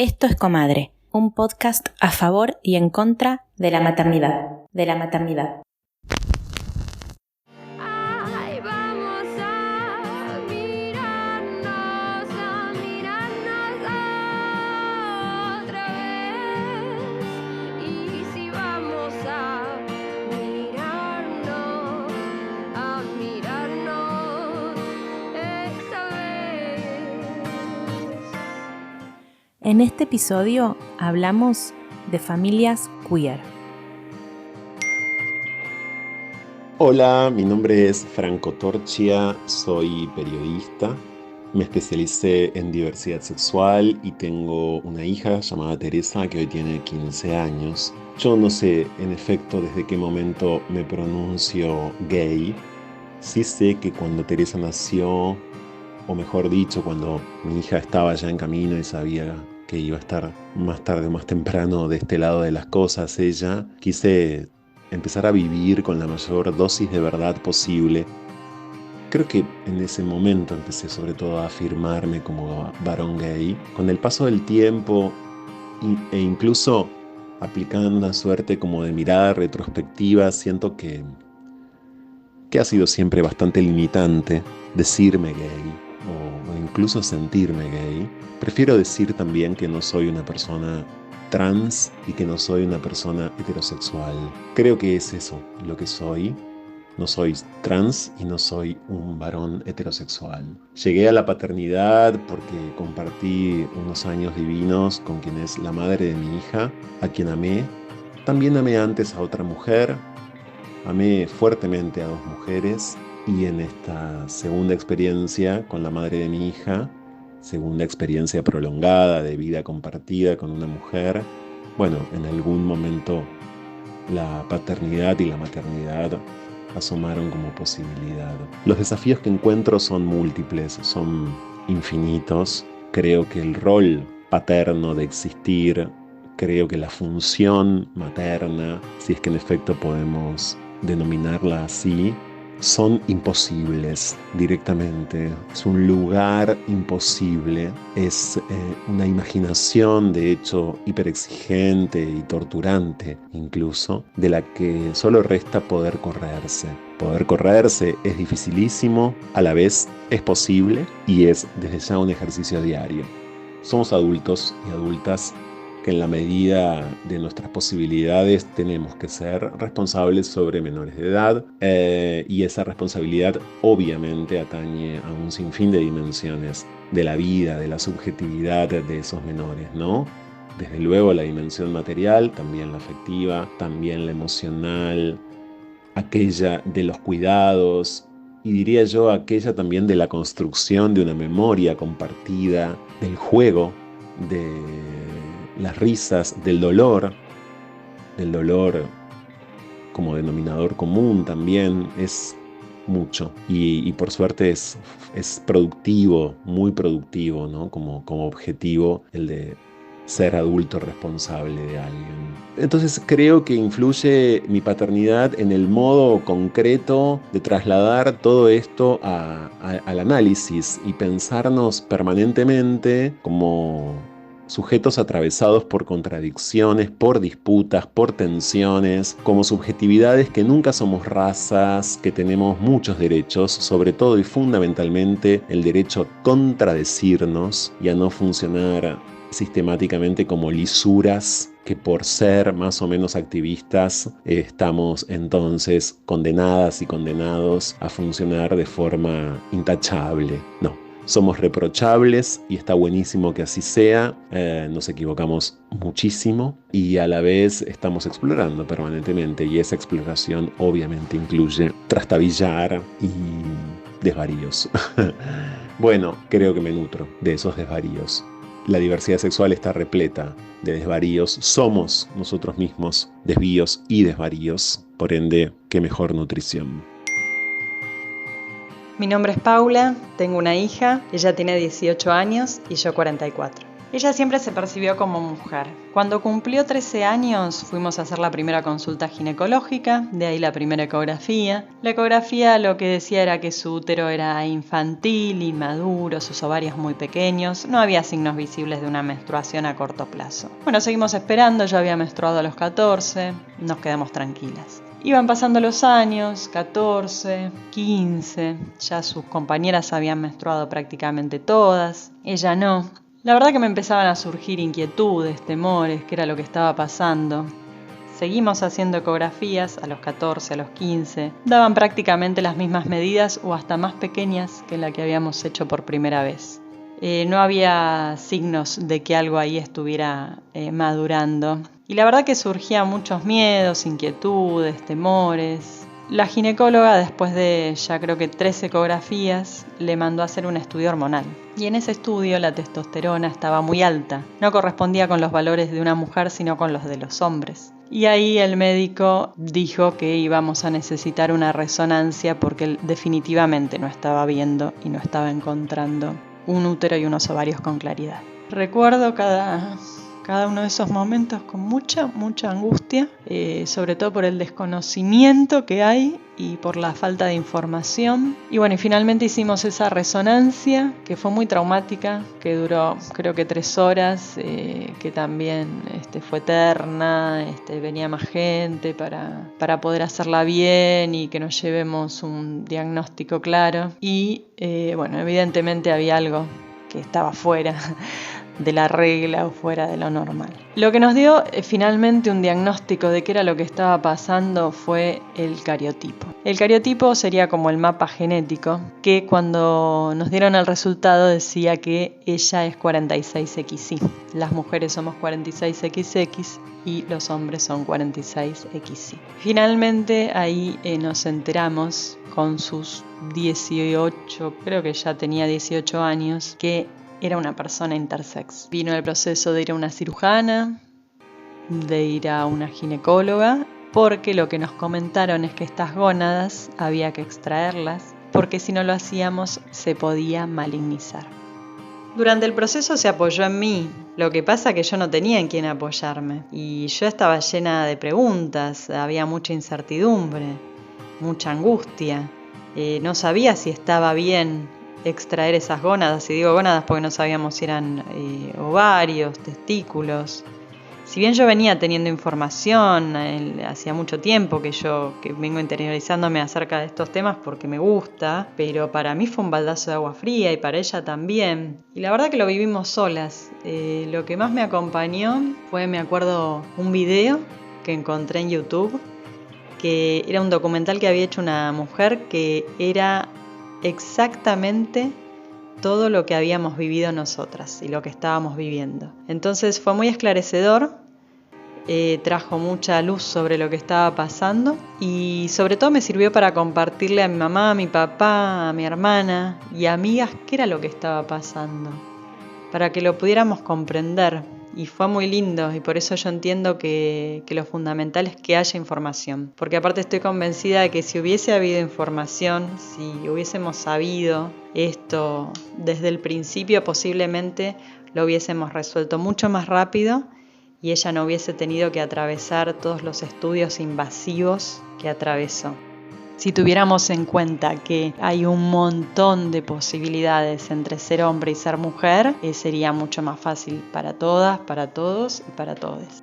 Esto es Comadre, un podcast a favor y en contra de la maternidad. Ay, vamos a mirarnos otra vez. Y si vamos a mirarnos esta vez. En este episodio hablamos de familias queer. Hola, mi nombre es Franco Torchia, soy periodista, me especialicé en diversidad sexual y tengo una hija llamada Teresa que hoy tiene 15 años. Yo no sé, en efecto, desde qué momento me pronuncio gay. Sí sé que cuando Teresa nació, o mejor dicho, cuando mi hija estaba ya en camino y sabía que iba a estar más tarde o más temprano de este lado de las cosas, quise empezar a vivir con la mayor dosis de verdad posible. Creo que en ese momento empecé sobre todo a afirmarme como varón gay. Con el paso del tiempo e incluso aplicando una suerte como de mirada retrospectiva, siento que ha sido siempre bastante limitante decirme gay o incluso sentirme gay. Prefiero decir también que no soy una persona trans y que no soy una persona heterosexual. Creo que es eso lo que soy. No soy trans y no soy un varón heterosexual. Llegué a la paternidad porque compartí unos años divinos con quien es la madre de mi hija, a quien amé. También amé antes a otra mujer. Amé fuertemente a dos mujeres y en esta segunda experiencia con la madre de mi hija, segunda experiencia prolongada de vida compartida con una mujer, bueno, en algún momento la paternidad y la maternidad asomaron como posibilidad. Los desafíos que encuentro son múltiples, son infinitos. Creo que el rol paterno de existir, creo que la función materna, si es que en efecto podemos denominarla así, son imposibles directamente. Es un lugar imposible, es una imaginación de hecho hiperexigente y torturante incluso, de la que solo resta poder correrse. Poder correrse es dificilísimo, a la vez es posible y es desde ya un ejercicio diario. Somos adultos y adultas que en la medida de nuestras posibilidades tenemos que ser responsables sobre menores de edad y esa responsabilidad obviamente atañe a un sinfín de dimensiones de la vida, de la subjetividad de esos menores, ¿no? Desde luego la dimensión material, también la afectiva, también la emocional, aquella de los cuidados y diría yo aquella también de la construcción de una memoria compartida, del juego, de las risas, del dolor como denominador común también es mucho y por suerte es productivo, muy productivo, ¿no? Como objetivo el de ser adulto responsable de alguien. Entonces creo que influye mi paternidad en el modo concreto de trasladar todo esto al análisis y pensarnos permanentemente como sujetos atravesados por contradicciones, por disputas, por tensiones, como subjetividades que nunca somos razas, que tenemos muchos derechos, sobre todo y fundamentalmente el derecho a contradecirnos y a no funcionar sistemáticamente como lisuras que por ser más o menos activistas estamos entonces condenadas y condenados a funcionar de forma intachable. No. Somos reprochables y está buenísimo que así sea, nos equivocamos muchísimo y a la vez estamos explorando permanentemente y esa exploración obviamente incluye trastabillar y desvaríos. Bueno, creo que me nutro de esos desvaríos. La diversidad sexual está repleta de desvaríos, somos nosotros mismos desvíos y desvaríos, por ende, qué mejor nutrición. Mi nombre es Paula, tengo una hija, ella tiene 18 años y yo 44. Ella siempre se percibió como mujer. Cuando cumplió 13 años fuimos a hacer la primera consulta ginecológica, de ahí la primera ecografía. La ecografía lo que decía era que su útero era infantil, inmaduro, sus ovarios muy pequeños, no había signos visibles de una menstruación a corto plazo. Bueno, seguimos esperando, yo había menstruado a los 14, nos quedamos tranquilas. Iban pasando los años, 14, 15, ya sus compañeras habían menstruado prácticamente todas, ella no. La verdad que me empezaban a surgir inquietudes, temores, qué era lo que estaba pasando. Seguimos haciendo ecografías a los 14, a los 15. Daban prácticamente las mismas medidas o hasta más pequeñas que la que habíamos hecho por primera vez. No había signos de que algo ahí estuviera madurando. Y la verdad que surgían muchos miedos, inquietudes, temores. La ginecóloga, después de ya creo que 3 ecografías, le mandó a hacer un estudio hormonal. Y en ese estudio la testosterona estaba muy alta. No correspondía con los valores de una mujer, sino con los de los hombres. Y ahí el médico dijo que íbamos a necesitar una resonancia porque él definitivamente no estaba viendo y no estaba encontrando un útero y unos ovarios con claridad. Recuerdo cada uno de esos momentos con mucha angustia, sobre todo por el desconocimiento que hay y por la falta de información. Y bueno, y finalmente hicimos esa resonancia que fue muy traumática, que duró creo que 3 horas, que también fue eterna, venía más gente para poder hacerla bien y que nos llevemos un diagnóstico claro. Y bueno, evidentemente había algo que estaba fuera de la regla o fuera de lo normal. Lo que nos dio finalmente un diagnóstico de qué era lo que estaba pasando fue el cariotipo. El cariotipo sería como el mapa genético que cuando nos dieron el resultado decía que ella es 46XY. Las mujeres somos 46XX y los hombres son 46XY. Finalmente ahí nos enteramos con sus 18, creo que ya tenía 18 años, que era una persona intersex. Vino el proceso de ir a una cirujana, de ir a una ginecóloga, porque lo que nos comentaron es que estas gónadas había que extraerlas, porque si no lo hacíamos se podía malignizar. Durante el proceso se apoyó en mí, lo que pasa que yo no tenía en quién apoyarme y yo estaba llena de preguntas, había mucha incertidumbre, mucha angustia, no sabía si estaba bien extraer esas gónadas, y digo gónadas porque no sabíamos si eran ovarios, testículos. Si bien yo venía teniendo información, hacía mucho tiempo que vengo interiorizándome acerca de estos temas porque me gusta, pero para mí fue un baldazo de agua fría y para ella también. Y la verdad que lo vivimos solas. Lo que más me acompañó fue, me acuerdo, un video que encontré en YouTube, que era un documental que había hecho una mujer que era exactamente todo lo que habíamos vivido nosotras y lo que estábamos viviendo. Entonces fue muy esclarecedor, trajo mucha luz sobre lo que estaba pasando y sobre todo me sirvió para compartirle a mi mamá, a mi papá, a mi hermana y a amigas qué era lo que estaba pasando, para que lo pudiéramos comprender. Y fue muy lindo y por eso yo entiendo que lo fundamental es que haya información. Porque aparte estoy convencida de que si hubiese habido información, si hubiésemos sabido esto desde el principio, posiblemente lo hubiésemos resuelto mucho más rápido y ella no hubiese tenido que atravesar todos los estudios invasivos que atravesó. Si tuviéramos en cuenta que hay un montón de posibilidades entre ser hombre y ser mujer, sería mucho más fácil para todas, para todos y para todes.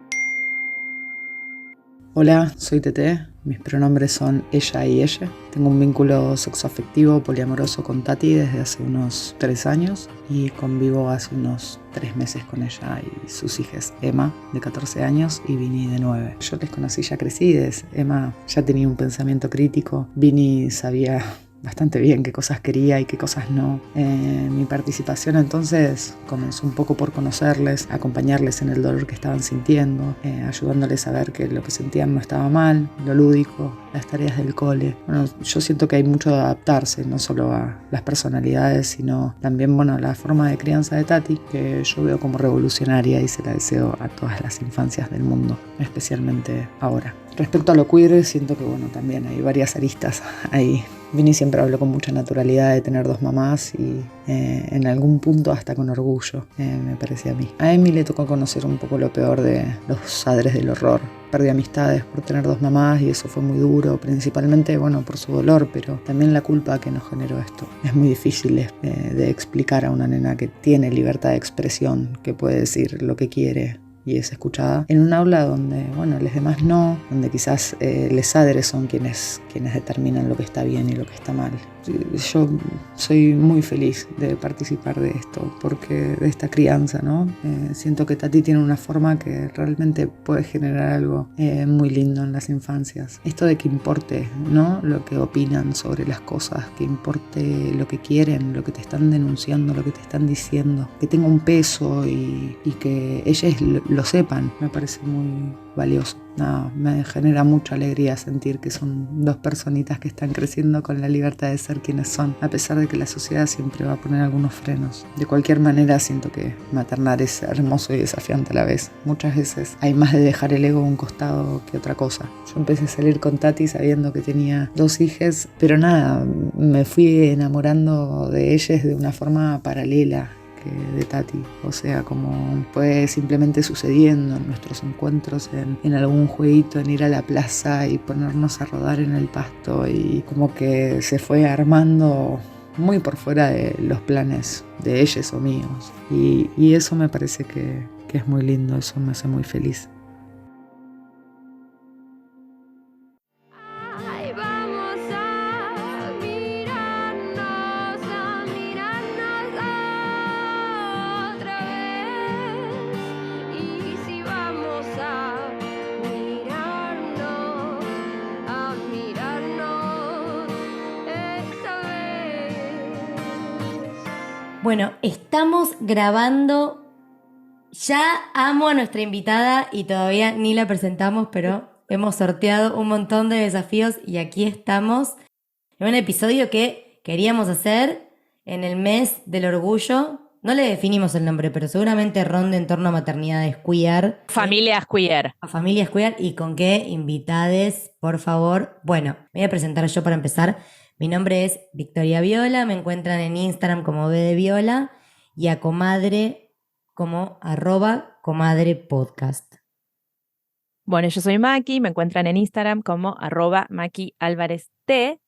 Hola, soy Tete, mis pronombres son ella y ella. Tengo un vínculo sexoafectivo poliamoroso con Tati desde hace unos 3 años y convivo hace unos 3 meses con ella y sus hijas, Emma, de 14 años, y Vini, de 9. Yo les conocí ya crecides. Emma ya tenía un pensamiento crítico. Vini sabía bastante bien qué cosas quería y qué cosas no. Mi participación entonces comenzó un poco por conocerles, acompañarles en el dolor que estaban sintiendo, ayudándoles a ver que lo que sentían no estaba mal, lo lúdico, las tareas del cole. Bueno, yo siento que hay mucho de adaptarse, no solo a las personalidades, sino también, bueno, a la forma de crianza de Tati, que yo veo como revolucionaria y se la deseo a todas las infancias del mundo, especialmente ahora. Respecto a lo queer, siento que, bueno, también hay varias aristas ahí Vini siempre habló con mucha naturalidad de tener 2 mamás y en algún punto hasta con orgullo, me parecía a mí. A Emi le tocó conocer un poco lo peor de los adres del horror. Perdí amistades por tener 2 mamás y eso fue muy duro, principalmente, por su dolor, pero también la culpa que nos generó esto. Es muy difícil de explicar a una nena que tiene libertad de expresión, que puede decir lo que quiere y es escuchada, en un aula donde, los demás no, donde quizás les adres son quienes determinan lo que está bien y lo que está mal. Yo soy muy feliz de participar de esto, porque de esta crianza, ¿no? Siento que Tati tiene una forma que realmente puede generar algo muy lindo en las infancias. Esto de que importe, ¿no?, lo que opinan sobre las cosas, que importe lo que quieren, lo que te están denunciando, lo que te están diciendo, que tenga un peso y que ellas lo sepan, me parece muy valioso. Me genera mucha alegría sentir que son 2 personitas que están creciendo con la libertad de ser quienes son, a pesar de que la sociedad siempre va a poner algunos frenos. De cualquier manera, siento que maternar es hermoso y desafiante a la vez. Muchas veces hay más de dejar el ego a un costado que otra cosa. Yo empecé a salir con Tati sabiendo que tenía 2 hijas, pero me fui enamorando de ellas de una forma paralela de Tati, o sea, como fue simplemente sucediendo en nuestros encuentros en algún jueguito, en ir a la plaza y ponernos a rodar en el pasto, y como que se fue armando muy por fuera de los planes de ellas o míos, y eso me parece que es muy lindo, eso me hace muy feliz. Ay, vamos a mirarnos otra vez. Y si vamos a mirarnos esta vez. Bueno, estamos grabando. Ya amo a nuestra invitada y todavía ni la presentamos, pero hemos sorteado un montón de desafíos y aquí estamos en un episodio que queríamos hacer en el mes del orgullo. No le definimos el nombre, pero seguramente ronde en torno a maternidades queer. Familias queer. A familias queer. ¿Y con qué invitades, por favor? Bueno, me voy a presentar yo para empezar. Mi nombre es Victoria Viola, me encuentran en Instagram como B de Viola y a Comadre como @comadrepodcast. Bueno, yo soy Maki, me encuentran en Instagram como @MakiAlvarezT.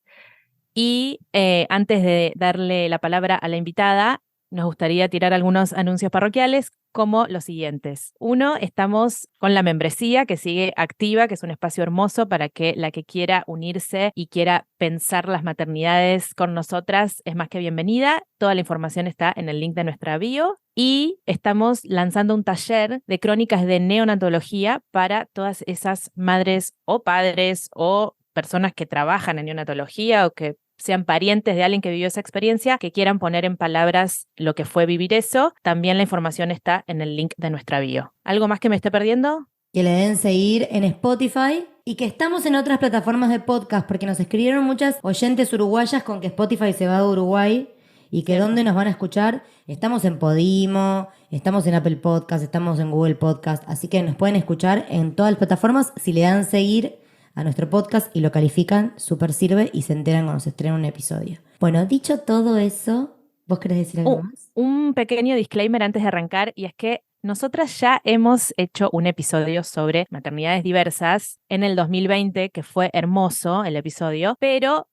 Y antes de darle la palabra a la invitada, nos gustaría tirar algunos anuncios parroquiales como los siguientes. 1, estamos con la membresía que sigue activa, que es un espacio hermoso para que la que quiera unirse y quiera pensar las maternidades con nosotras es más que bienvenida. Toda la información está en el link de nuestra bio. Y estamos lanzando un taller de crónicas de neonatología para todas esas madres o padres o personas que trabajan en neonatología o que sean parientes de alguien que vivió esa experiencia, que quieran poner en palabras lo que fue vivir eso. También la información está en el link de nuestra bio. ¿Algo más que me esté perdiendo? Que le den seguir en Spotify y que estamos en otras plataformas de podcast, porque nos escribieron muchas oyentes uruguayas con que Spotify se va de Uruguay y que dónde nos van a escuchar. Estamos en Podimo, estamos en Apple Podcast, estamos en Google Podcast, así que nos pueden escuchar en todas las plataformas. Si le dan seguir a nuestro podcast y lo califican, súper sirve y se enteran cuando se estrena un episodio. Bueno, dicho todo eso, ¿vos querés decir algo más? Un pequeño disclaimer antes de arrancar, y es que nosotras ya hemos hecho un episodio sobre maternidades diversas en el 2020, que fue hermoso el episodio, pero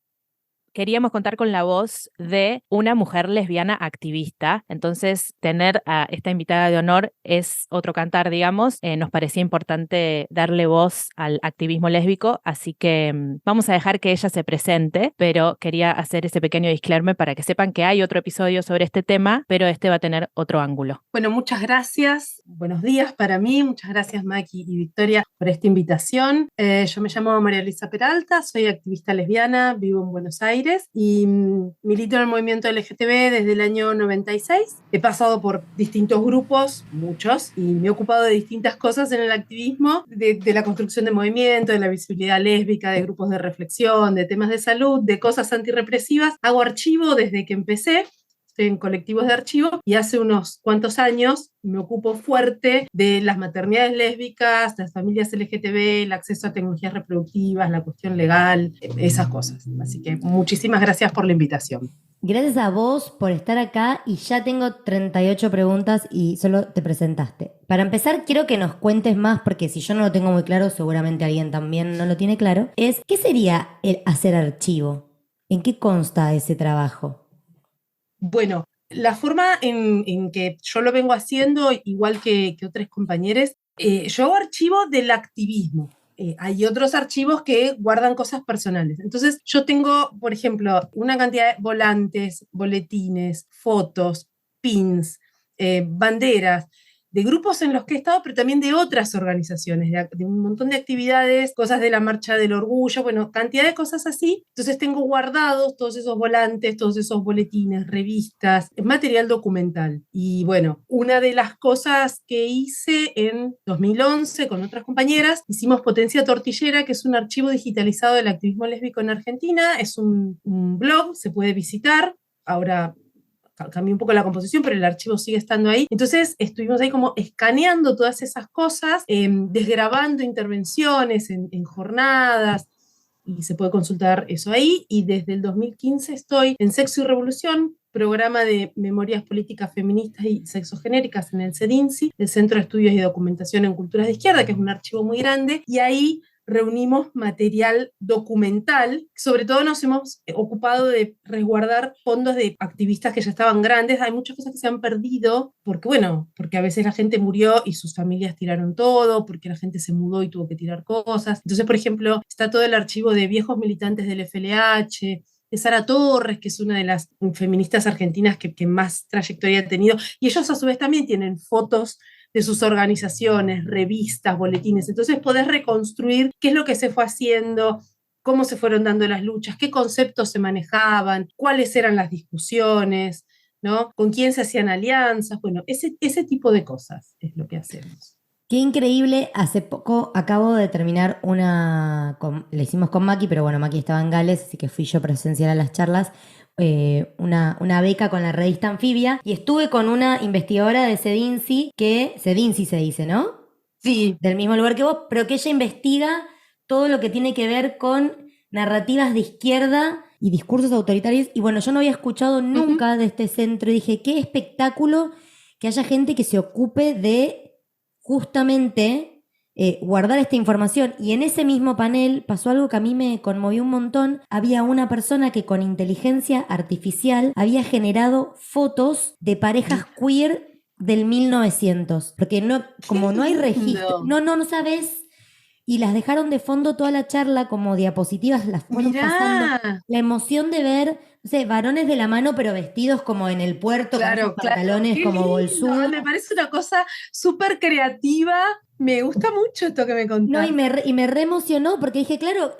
queríamos contar con la voz de una mujer lesbiana activista. Entonces, tener a esta invitada de honor es otro cantar, digamos. Nos parecía importante darle voz al activismo lésbico, así que vamos a dejar que ella se presente, pero quería hacer ese pequeño disclaimer para que sepan que hay otro episodio sobre este tema, pero este va a tener otro ángulo. Bueno, muchas gracias. Buenos días para mí. Muchas gracias, Maki y Victoria, por esta invitación. Yo me llamo María Luisa Peralta, soy activista lesbiana, vivo en Buenos Aires y milito en el movimiento LGTB desde el año 96. He pasado por distintos grupos, muchos, y me he ocupado de distintas cosas en el activismo, de la construcción de movimiento, de la visibilidad lésbica, de grupos de reflexión, de temas de salud, de cosas antirrepresivas. Hago archivo desde que empecé. estoy en colectivos de archivo y hace unos cuantos años me ocupo fuerte de las maternidades lésbicas, las familias LGTB, el acceso a tecnologías reproductivas, la cuestión legal, esas cosas. Así que muchísimas gracias por la invitación. Gracias a vos por estar acá y ya tengo 38 preguntas y solo te presentaste. Para empezar, quiero que nos cuentes más, porque si yo no lo tengo muy claro, seguramente alguien también no lo tiene claro, ¿qué sería el hacer archivo? ¿En qué consta ese trabajo? Bueno, la forma en que yo lo vengo haciendo, igual que otros compañeros, yo hago archivo del activismo. Hay otros archivos que guardan cosas personales. Entonces, yo tengo, por ejemplo, una cantidad de volantes, boletines, fotos, pins, banderas, de grupos en los que he estado, pero también de otras organizaciones, de un montón de actividades, cosas de la Marcha del Orgullo, bueno, cantidad de cosas así. Entonces tengo guardados todos esos volantes, todos esos boletines, revistas, material documental. Y bueno, una de las cosas que hice en 2011 con otras compañeras, hicimos Potencia Tortillera, que es un archivo digitalizado del activismo lésbico en Argentina. Es un blog, se puede visitar. Ahora cambió un poco la composición, pero el archivo sigue estando ahí. Entonces estuvimos ahí como escaneando todas esas cosas, desgrabando intervenciones en jornadas, y se puede consultar eso ahí. Y desde el 2015 estoy en Sexo y Revolución, programa de memorias políticas feministas y sexogenéricas en el CEDINSI, el Centro de Estudios y Documentación en Culturas de Izquierda, que es un archivo muy grande, y ahí reunimos material documental. Sobre todo nos hemos ocupado de resguardar fondos de activistas que ya estaban grandes. Hay muchas cosas que se han perdido porque, bueno, porque a veces la gente murió y sus familias tiraron todo, porque la gente se mudó y tuvo que tirar cosas. Entonces, por ejemplo, está todo el archivo de viejos militantes del FLH, de Sara Torres, que es una de las feministas argentinas que más trayectoria ha tenido, y ellos a su vez también tienen fotos de sus organizaciones, revistas, boletines. Entonces podés reconstruir qué es lo que se fue haciendo, cómo se fueron dando las luchas, qué conceptos se manejaban, cuáles eran las discusiones, ¿no? Con quién se hacían alianzas. Bueno, ese tipo de cosas es lo que hacemos. Qué increíble, hace poco acabo de terminar le hicimos con Maki, pero bueno, Maki estaba en Gales, así que fui yo presencial a las charlas, una beca con la revista Anfibia, y estuve con una investigadora de CEDINSI, CEDINSI se dice, ¿no? Sí. Del mismo lugar que vos, pero que ella investiga todo lo que tiene que ver con narrativas de izquierda y discursos autoritarios, y bueno, yo no había escuchado nunca de este centro, y dije, qué espectáculo que haya gente que se ocupe de justamente guardar esta información. Y en ese mismo panel pasó algo que a mí me conmovió un montón. Había una persona que con inteligencia artificial había generado fotos de parejas queer del 1900. Porque como no hay registro, no sabes. Y las dejaron de fondo toda la charla como diapositivas, las fueron pasando. La emoción de ver, no sé, varones de la mano, pero vestidos como en el puerto, con esos pantalones Qué como lindo. bolsudos. Me parece una cosa súper creativa. Me gusta mucho esto que me contás. No, y me re emocionó porque dije, claro,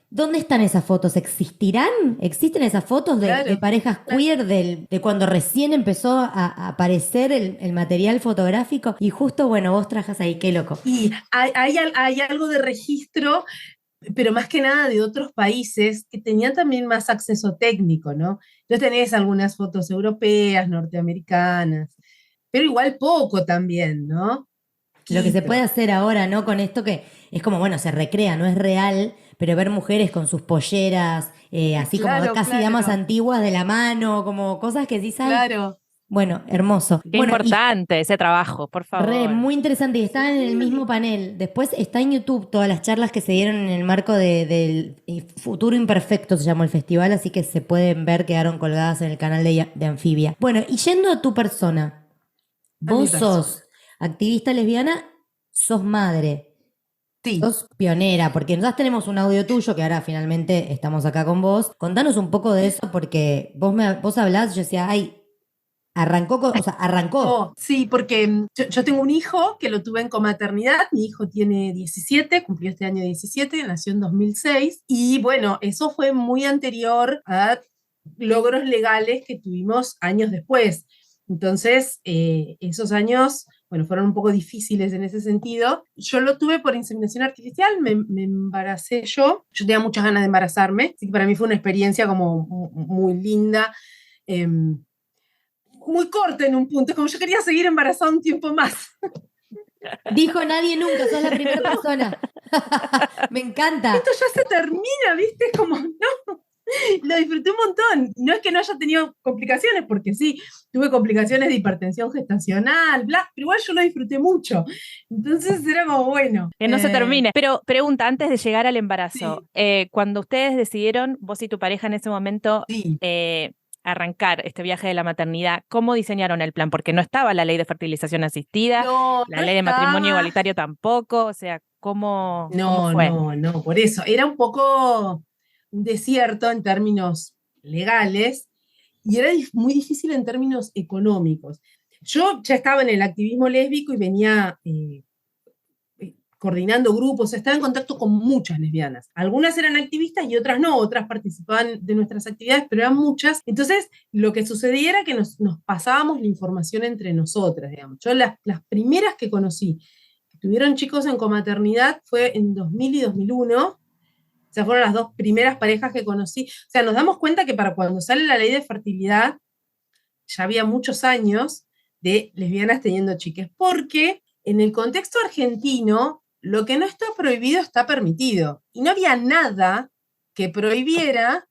¿dónde están esas fotos? ¿Existirán? ¿Existen esas fotos de parejas queer de cuando recién empezó a aparecer el material fotográfico? Y justo, bueno, vos trajas ahí, qué loco. Y hay algo de registro, pero más que nada de otros países que tenían también más acceso técnico, ¿no? Entonces tenés algunas fotos europeas, norteamericanas, pero igual poco también, ¿no? Lo que se puede hacer ahora, ¿no? Con esto que es como, bueno, se recrea, no es real, pero ver mujeres con sus polleras, así como casi damas antiguas de la mano, como cosas que sí saben. Claro. Bueno, hermoso. Qué importante ese trabajo, por favor. Muy interesante. Y está en el mismo panel. Después está en YouTube todas las charlas que se dieron en el marco del Futuro Imperfecto, se llamó el festival, así que se pueden ver, quedaron colgadas en el canal de Anfibia. Bueno, y yendo a tu persona, vos sos activista lesbiana, sos madre. Sí. Sos pionera, porque nosotros tenemos un audio tuyo que ahora finalmente estamos acá con vos. Contanos un poco de eso, porque vos hablás, yo decía, ay, arrancó. Oh, sí, porque yo tengo un hijo que lo tuve en comaternidad. Mi hijo tiene 17, cumplió este año 17, nació en 2006. Y bueno, eso fue muy anterior a logros legales que tuvimos años después. Entonces, esos años, bueno, fueron un poco difíciles en ese sentido. Yo lo tuve por inseminación artificial, me embaracé yo. Yo tenía muchas ganas de embarazarme, así que para mí fue una experiencia como muy linda. muy corta en un punto, es como yo quería seguir embarazada un tiempo más. Dijo nadie nunca, sos la primera persona. Me encanta. Esto ya se termina, ¿viste? Es como, no, lo disfruté un montón. No es que no haya tenido complicaciones, porque sí, tuve complicaciones de hipertensión gestacional, bla, pero igual yo lo disfruté mucho. Entonces era como, bueno. Que no se termine. Pero pregunta, antes de llegar al embarazo, Sí. cuando ustedes decidieron, vos y tu pareja en ese momento, Sí. arrancar este viaje de la maternidad, ¿cómo diseñaron el plan? Porque no estaba la ley de fertilización asistida, No, la no ley de matrimonio estaba. igualitario tampoco, o sea, ¿cómo No, fue? no, no, por eso. Era un poco un desierto en términos legales y era muy difícil en términos económicos. Yo ya estaba en el activismo lésbico y venía coordinando grupos, estaba en contacto con muchas lesbianas. Algunas eran activistas y otras no, otras participaban de nuestras actividades, pero eran muchas. Entonces, lo que sucedía era que nos pasábamos la información entre nosotras, digamos. Yo las primeras que conocí, que tuvieron chicos en comaternidad, fue en 2000 y 2001. O sea, fueron las dos primeras parejas que conocí. O sea, nos damos cuenta que para cuando sale la ley de fertilidad, ya había muchos años de lesbianas teniendo chiques, porque en el contexto argentino, lo que no está prohibido está permitido. Y no había nada que prohibiera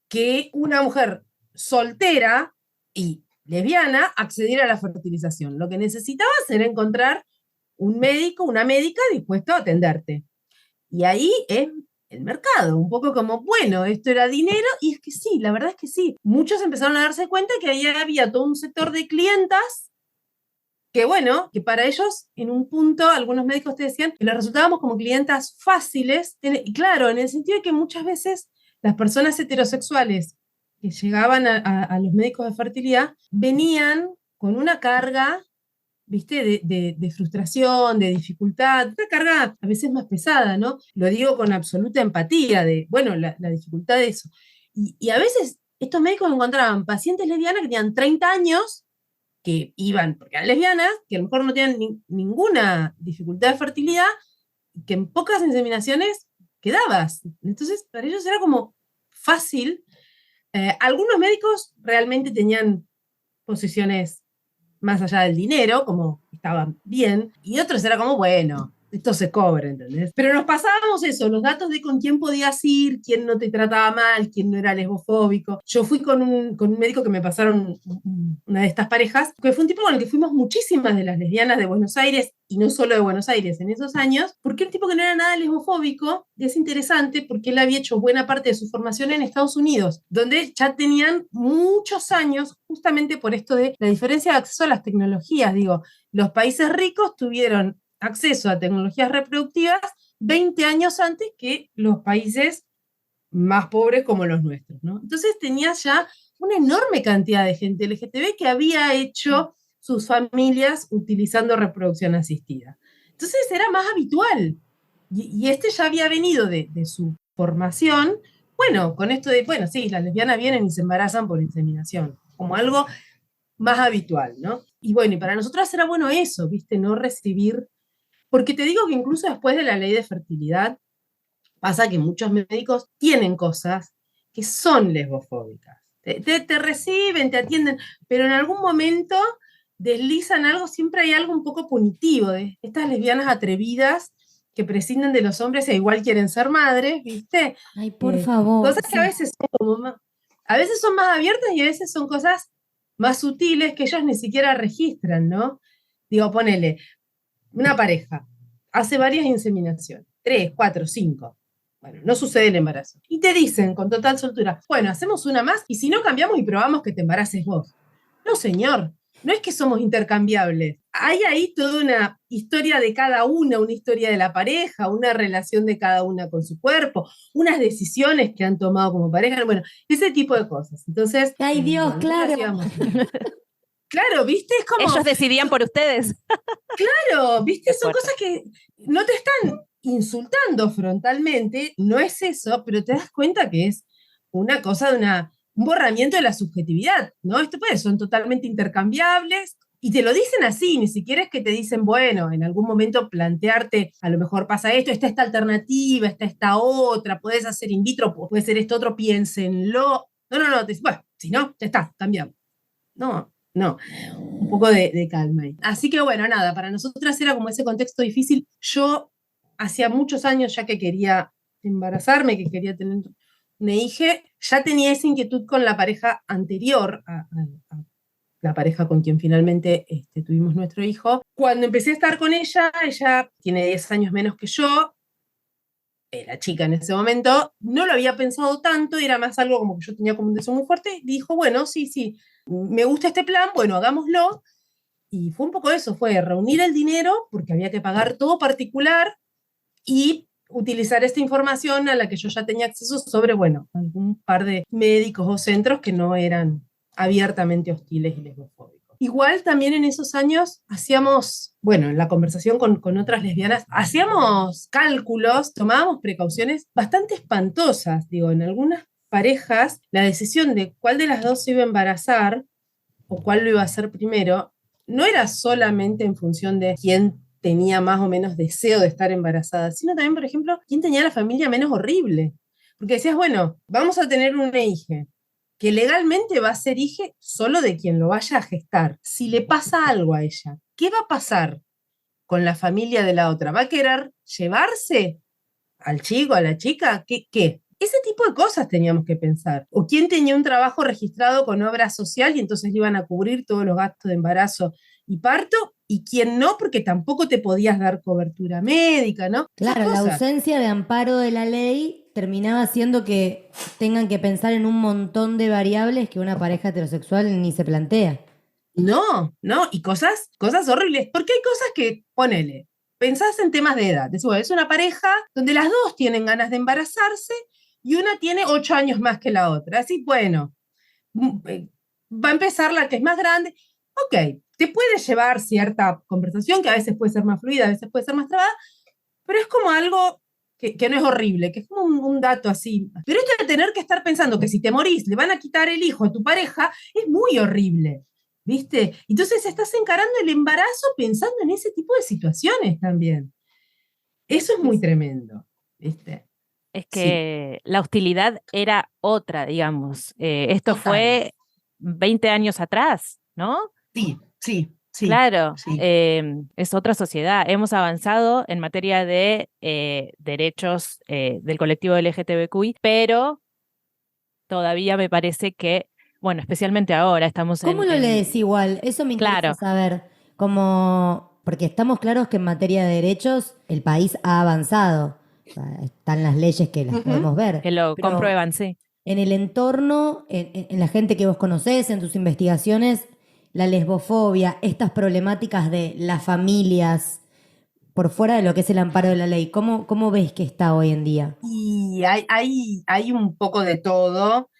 que una mujer soltera y lesbiana accediera a la fertilización. Lo que necesitabas era encontrar un médico, una médica dispuesto a atenderte. Y ahí es el mercado, un poco como, bueno, esto era dinero, y es que sí, la verdad es que sí. Muchos empezaron a darse cuenta que ahí había todo un sector de clientas que, bueno, que para ellos, en un punto, algunos médicos te decían que les resultábamos como clientas fáciles, y claro, en el sentido de que muchas veces las personas heterosexuales que llegaban a los médicos de fertilidad venían con una carga, ¿viste? De frustración, de dificultad, una carga a veces más pesada, ¿no? Lo digo con absoluta empatía de, bueno, la dificultad de eso. Y a veces estos médicos encontraban pacientes lesbianas que tenían 30 años, que iban, porque eran lesbianas, que a lo mejor no tenían ninguna dificultad de fertilidad, que en pocas inseminaciones quedabas. Entonces, para ellos era como fácil. Algunos médicos realmente tenían posiciones más allá del dinero, como estaban bien, y otros era como, bueno, esto se cobra, ¿entendés? Pero nos pasábamos eso, los datos de con quién podías ir, quién no te trataba mal, quién no era lesbofóbico. Yo fui con un médico que me pasaron una de estas parejas, que fue un tipo con el que fuimos muchísimas de las lesbianas de Buenos Aires, y no solo de Buenos Aires en esos años, porque un tipo que no era nada lesbofóbico, y es interesante porque él había hecho buena parte de su formación en Estados Unidos, donde ya tenían muchos años, justamente por esto de la diferencia de acceso a las tecnologías. Digo, los países ricos tuvieron acceso a tecnologías reproductivas 20 años antes que los países más pobres como los nuestros, ¿no? Entonces tenías ya una enorme cantidad de gente LGTB que había hecho sus familias utilizando reproducción asistida. Entonces era más habitual. Y este ya había venido de su formación, bueno, con esto de, bueno, sí, las lesbianas vienen y se embarazan por inseminación, como algo más habitual, ¿no? Y bueno, y para nosotros era bueno eso, ¿viste? No recibir, porque te digo que incluso después de la ley de fertilidad, pasa que muchos médicos tienen cosas que son lesbofóbicas. Te reciben, te atienden, pero en algún momento deslizan algo, siempre hay algo un poco punitivo de estas lesbianas atrevidas que prescinden de los hombres e igual quieren ser madres, ¿viste? Ay, por favor. Cosas que a Sí. veces son como a veces son más abiertas y a veces son cosas más sutiles que ellos ni siquiera registran, ¿no? Digo, ponele, una pareja hace varias inseminaciones, 3, 4, 5. Bueno, no sucede el embarazo. Y te dicen con total soltura, bueno, hacemos una más y si no cambiamos y probamos que te embaraces vos. No, señor, no es que somos intercambiables. Hay ahí toda una historia de cada una historia de la pareja, una relación de cada una con su cuerpo, unas decisiones que han tomado como pareja, bueno, ese tipo de cosas. Entonces, Ay, Dios, bueno, claro. claro, ¿viste? Es como, Ellos decidían por ustedes. claro, ¿viste? Qué Son fuerte. cosas que no te están insultando frontalmente, no es eso, pero te das cuenta que es una cosa de un borramiento de la subjetividad, ¿no? Esto pues, son totalmente intercambiables y te lo dicen así, ni siquiera es que te dicen, bueno, en algún momento plantearte, a lo mejor pasa esto, está esta alternativa, está esta otra, puedes hacer in vitro, puede ser esto otro, piénsenlo. No, te dicen, bueno, si no, ya está, cambiamos. No, No, un poco de calma ahí. Así que bueno, nada, para nosotras era como ese contexto difícil. Yo hacía muchos años ya que quería embarazarme, que quería tener una hija, ya tenía esa inquietud con la pareja anterior a la pareja con quien finalmente tuvimos nuestro hijo. Cuando empecé a estar con ella tiene 10 años menos que yo, era chica en ese momento, no lo había pensado tanto, era más algo como que yo tenía como un deseo muy fuerte, y dijo, bueno, sí, me gusta este plan, bueno, hagámoslo. Y fue un poco eso, fue reunir el dinero, porque había que pagar todo particular, y utilizar esta información a la que yo ya tenía acceso sobre, bueno, algún par de médicos o centros que no eran abiertamente hostiles y lesbofóbicos. Igual también en esos años hacíamos, bueno, en la conversación con otras lesbianas, hacíamos cálculos, tomábamos precauciones bastante espantosas. Digo, en algunas parejas, la decisión de cuál de las dos se iba a embarazar o cuál lo iba a hacer primero, no era solamente en función de quién tenía más o menos deseo de estar embarazada, sino también, por ejemplo, quién tenía la familia menos horrible. Porque decías, bueno, vamos a tener una hija que legalmente va a ser hija solo de quien lo vaya a gestar. Si le pasa algo a ella, ¿qué va a pasar con la familia de la otra? ¿Va a querer llevarse al chico, a la chica? ¿Qué? Ese tipo de cosas teníamos que pensar. O quién tenía un trabajo registrado con obra social y entonces le iban a cubrir todos los gastos de embarazo y parto, y quién no, porque tampoco te podías dar cobertura médica, ¿no? Claro, la ausencia de amparo de la ley terminaba haciendo que tengan que pensar en un montón de variables que una pareja heterosexual ni se plantea. No, y cosas horribles, porque hay cosas que, ponele, pensás en temas de edad. Es una pareja donde las dos tienen ganas de embarazarse y una tiene 8 años más que la otra. Así, bueno, va a empezar la que es más grande. Ok, te puede llevar cierta conversación que a veces puede ser más fluida, a veces puede ser más trabada, pero es como algo que no es horrible, que es como un dato así. Pero esto de tener que estar pensando que si te morís le van a quitar el hijo a tu pareja es muy horrible, ¿viste? Entonces estás encarando el embarazo pensando en ese tipo de situaciones también. Eso es muy tremendo, ¿viste? Es que la hostilidad era otra, digamos. Esto Total. fue 20 años atrás, ¿no? Sí. Claro, sí. es otra sociedad. Hemos avanzado en materia de derechos del colectivo LGTBQI, pero todavía me parece que, bueno, especialmente ahora estamos ¿Cómo lo lees igual? Eso me interesa Claro. saber. Porque estamos claros que en materia de derechos el país ha avanzado. O sea, están las leyes que las podemos ver. que lo Pero comprueban, sí. en el entorno, en la gente que vos conocés, en tus investigaciones, la lesbofobia, estas problemáticas de las familias, por fuera de lo que es el amparo de la ley, ¿cómo ves que está hoy en día? Y hay un poco de todo.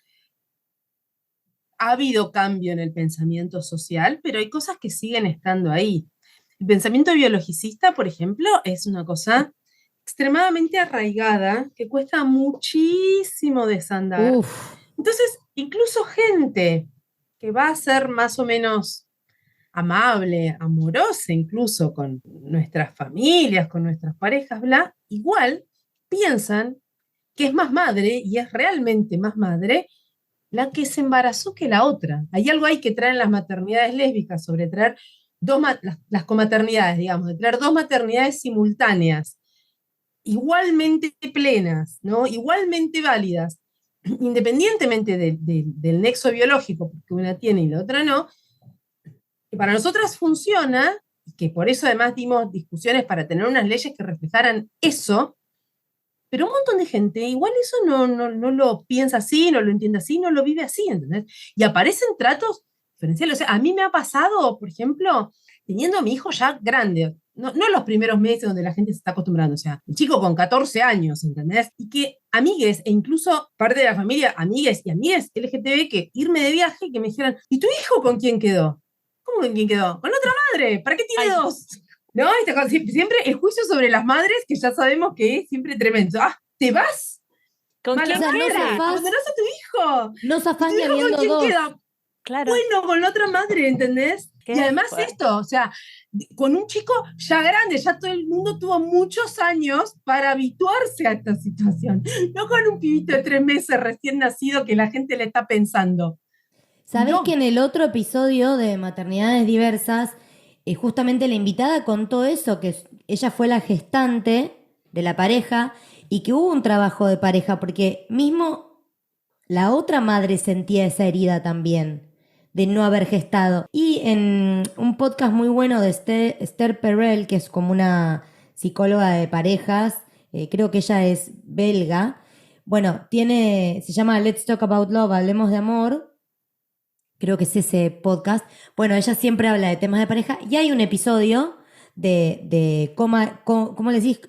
Ha habido cambio en el pensamiento social, pero hay cosas que siguen estando ahí. El pensamiento biologicista, por ejemplo, es una cosa extremadamente arraigada que cuesta muchísimo desandar. Uf, Entonces, incluso gente que va a ser más o menos amable, amorosa incluso con nuestras familias, con nuestras parejas, bla, igual piensan que es más madre y es realmente más madre la que se embarazó que la otra. Hay algo ahí que traen las maternidades lésbicas sobre traer las comaternidades, digamos, de traer dos maternidades simultáneas, igualmente plenas, ¿no? Igualmente válidas, independientemente del nexo biológico, porque una tiene y la otra no, que para nosotras funciona, y que por eso además dimos discusiones para tener unas leyes que reflejaran eso, pero un montón de gente igual eso no lo piensa así, no lo entiende así, no lo vive así, ¿entendés? Y aparecen tratos diferenciales. O sea, a mí me ha pasado, por ejemplo, teniendo a mi hijo ya grande, no los primeros meses donde la gente se está acostumbrando, o sea, el chico con 14 años, ¿entendés? Y que amigues, e incluso parte de la familia, amigues y amigues LGTB, que irme de viaje, que me dijeran, ¿y tu hijo con quién quedó? ¿Cómo con quién quedó? Con otra madre, ¿para qué tiene dos? ¿No? Siempre el juicio sobre las madres, que ya sabemos que es siempre tremendo. Ah, ¿te vas? ¿Con Mala quién madre, queda? abandonás a tu hijo. no zafás ¿Tu ni hijo con habiendo quién dos. queda? Claro. Bueno, con la otra madre, ¿entendés? Qué Y además fuerte. esto, o sea, con un chico ya grande, ya todo el mundo tuvo muchos años para habituarse a esta situación. No con un pibito de 3 meses recién nacido que la gente le está pensando. ¿Sabés No. que en el otro episodio de Maternidades Diversas, justamente la invitada contó eso, que ella fue la gestante de la pareja y que hubo un trabajo de pareja, porque mismo la otra madre sentía esa herida también de no haber gestado. Y en un podcast muy bueno de Esther Perel, que es como una psicóloga de parejas, creo que ella es belga, bueno, se llama Let's Talk About Love, Hablemos de Amor, creo que es ese podcast. Bueno, ella siempre habla de temas de pareja y hay un episodio de ¿cómo le decís?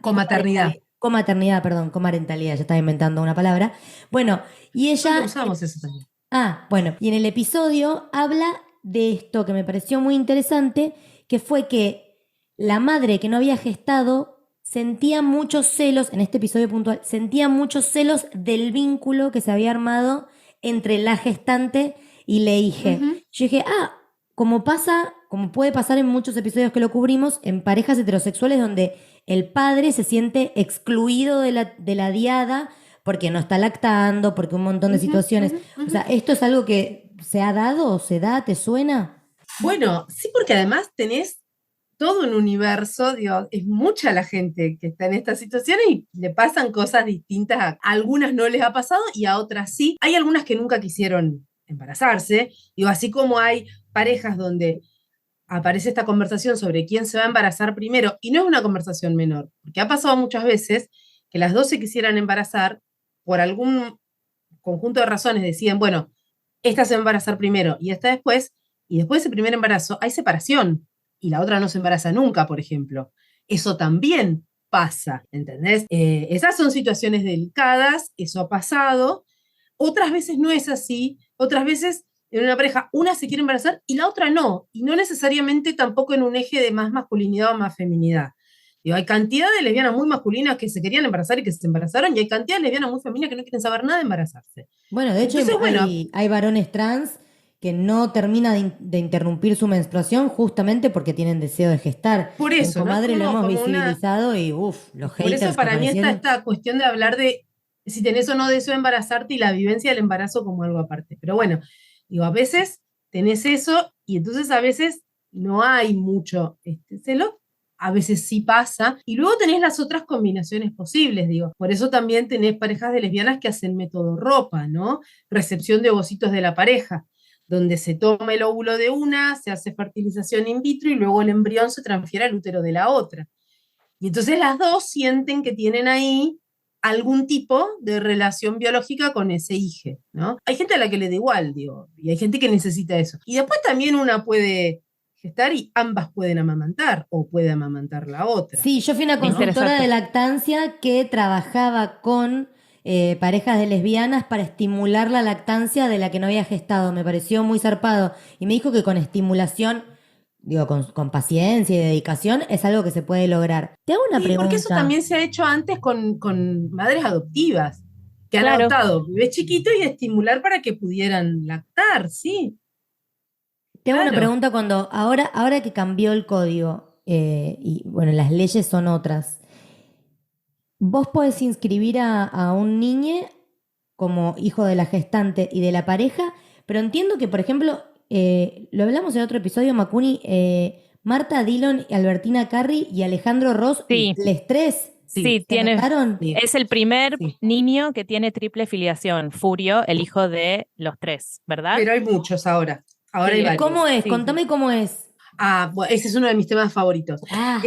Comaternidad. Comaternidad, perdón, comarentalidad, ya estaba inventando una palabra. Bueno, y ella... Lo usamos eso también. Bueno, y en el episodio habla de esto que me pareció muy interesante, que fue que la madre que no había gestado sentía muchos celos, en este episodio puntual, sentía muchos celos del vínculo que se había armado entre la gestante y la hija. Ujú. Yo dije, como puede pasar en muchos episodios que lo cubrimos, en parejas heterosexuales donde el padre se siente excluido de la diada porque no está lactando, porque un montón de Ujú, situaciones. ujú, O sea, ¿esto es algo que se ha dado o se da? ¿Te suena? Bueno, sí, porque además tenés todo un universo, digo, es mucha la gente que está en estas situaciones y le pasan cosas distintas. A algunas no les ha pasado y a otras sí. Hay algunas que nunca quisieron embarazarse, digo, así como hay parejas donde aparece esta conversación sobre quién se va a embarazar primero, y no es una conversación menor, porque ha pasado muchas veces que las dos se quisieran embarazar por algún conjunto de razones, deciden, bueno, esta se va a embarazar primero y esta después, y después del primer embarazo hay separación y la otra no se embaraza nunca, por ejemplo. Eso también pasa, ¿entendés? Esas son situaciones delicadas, eso ha pasado. Otras veces no es así, otras veces en una pareja una se quiere embarazar y la otra no, y no necesariamente tampoco en un eje de más masculinidad o más feminidad. Digo, hay cantidad de lesbianas muy masculinas que se querían embarazar y que se embarazaron, y hay cantidad de lesbianas muy femeninas que no quieren saber nada de embarazarse. Bueno, de hecho Entonces, bueno, hay varones trans que no terminan de interrumpir su menstruación justamente porque tienen deseo de gestar. por En eso, ¿no? Comadre lo hemos Como una, visibilizado y los por eso haters que para mí está aparecieron. esta cuestión de hablar de si tenés o no deseo de embarazarte y la vivencia del embarazo como algo aparte. Pero bueno, digo, a veces tenés eso y entonces a veces no hay mucho celo, a veces sí pasa. Y luego tenés las otras combinaciones posibles, digo. Por eso también tenés parejas de lesbianas que hacen método ropa, ¿no? Recepción de ovocitos de la pareja, donde se toma el óvulo de una, se hace fertilización in vitro y luego el embrión se transfiere al útero de la otra. Y entonces las dos sienten que tienen ahí algún tipo de relación biológica con ese hijo, ¿no? Hay gente a la que le da igual, digo, y hay gente que necesita eso. Y después también una puede gestar y ambas pueden amamantar, o puede amamantar la otra. Sí, yo fui una ¿no? consultora Interesante. de lactancia que trabajaba con parejas de lesbianas para estimular la lactancia de la que no había gestado. Me pareció muy zarpado. Y me dijo que con estimulación, digo, con paciencia y dedicación, es algo que se puede lograr. Te hago una Sí, porque eso pregunta. también se ha hecho antes con madres adoptivas, que han Claro. adoptado bebés chiquitos y estimular para que pudieran lactar, sí. Te hago una Claro. pregunta ahora que cambió el código, y bueno, las leyes son otras. Vos podés inscribir a un niño como hijo de la gestante y de la pareja, pero entiendo que, por ejemplo, lo hablamos en otro episodio, Macuni, Marta Dillon, Albertina Carri y Alejandro Ross, Sí. les tres, Sí, ¿se tiene, anotaron? Sí. es el primer Sí. niño que tiene triple filiación, Furio, el hijo de los tres, ¿verdad? Pero hay muchos ahora. Ahora Sí. hay varios. ¿Cómo es? Sí. Contame cómo es. Bueno, ese es uno de mis temas favoritos. Ah,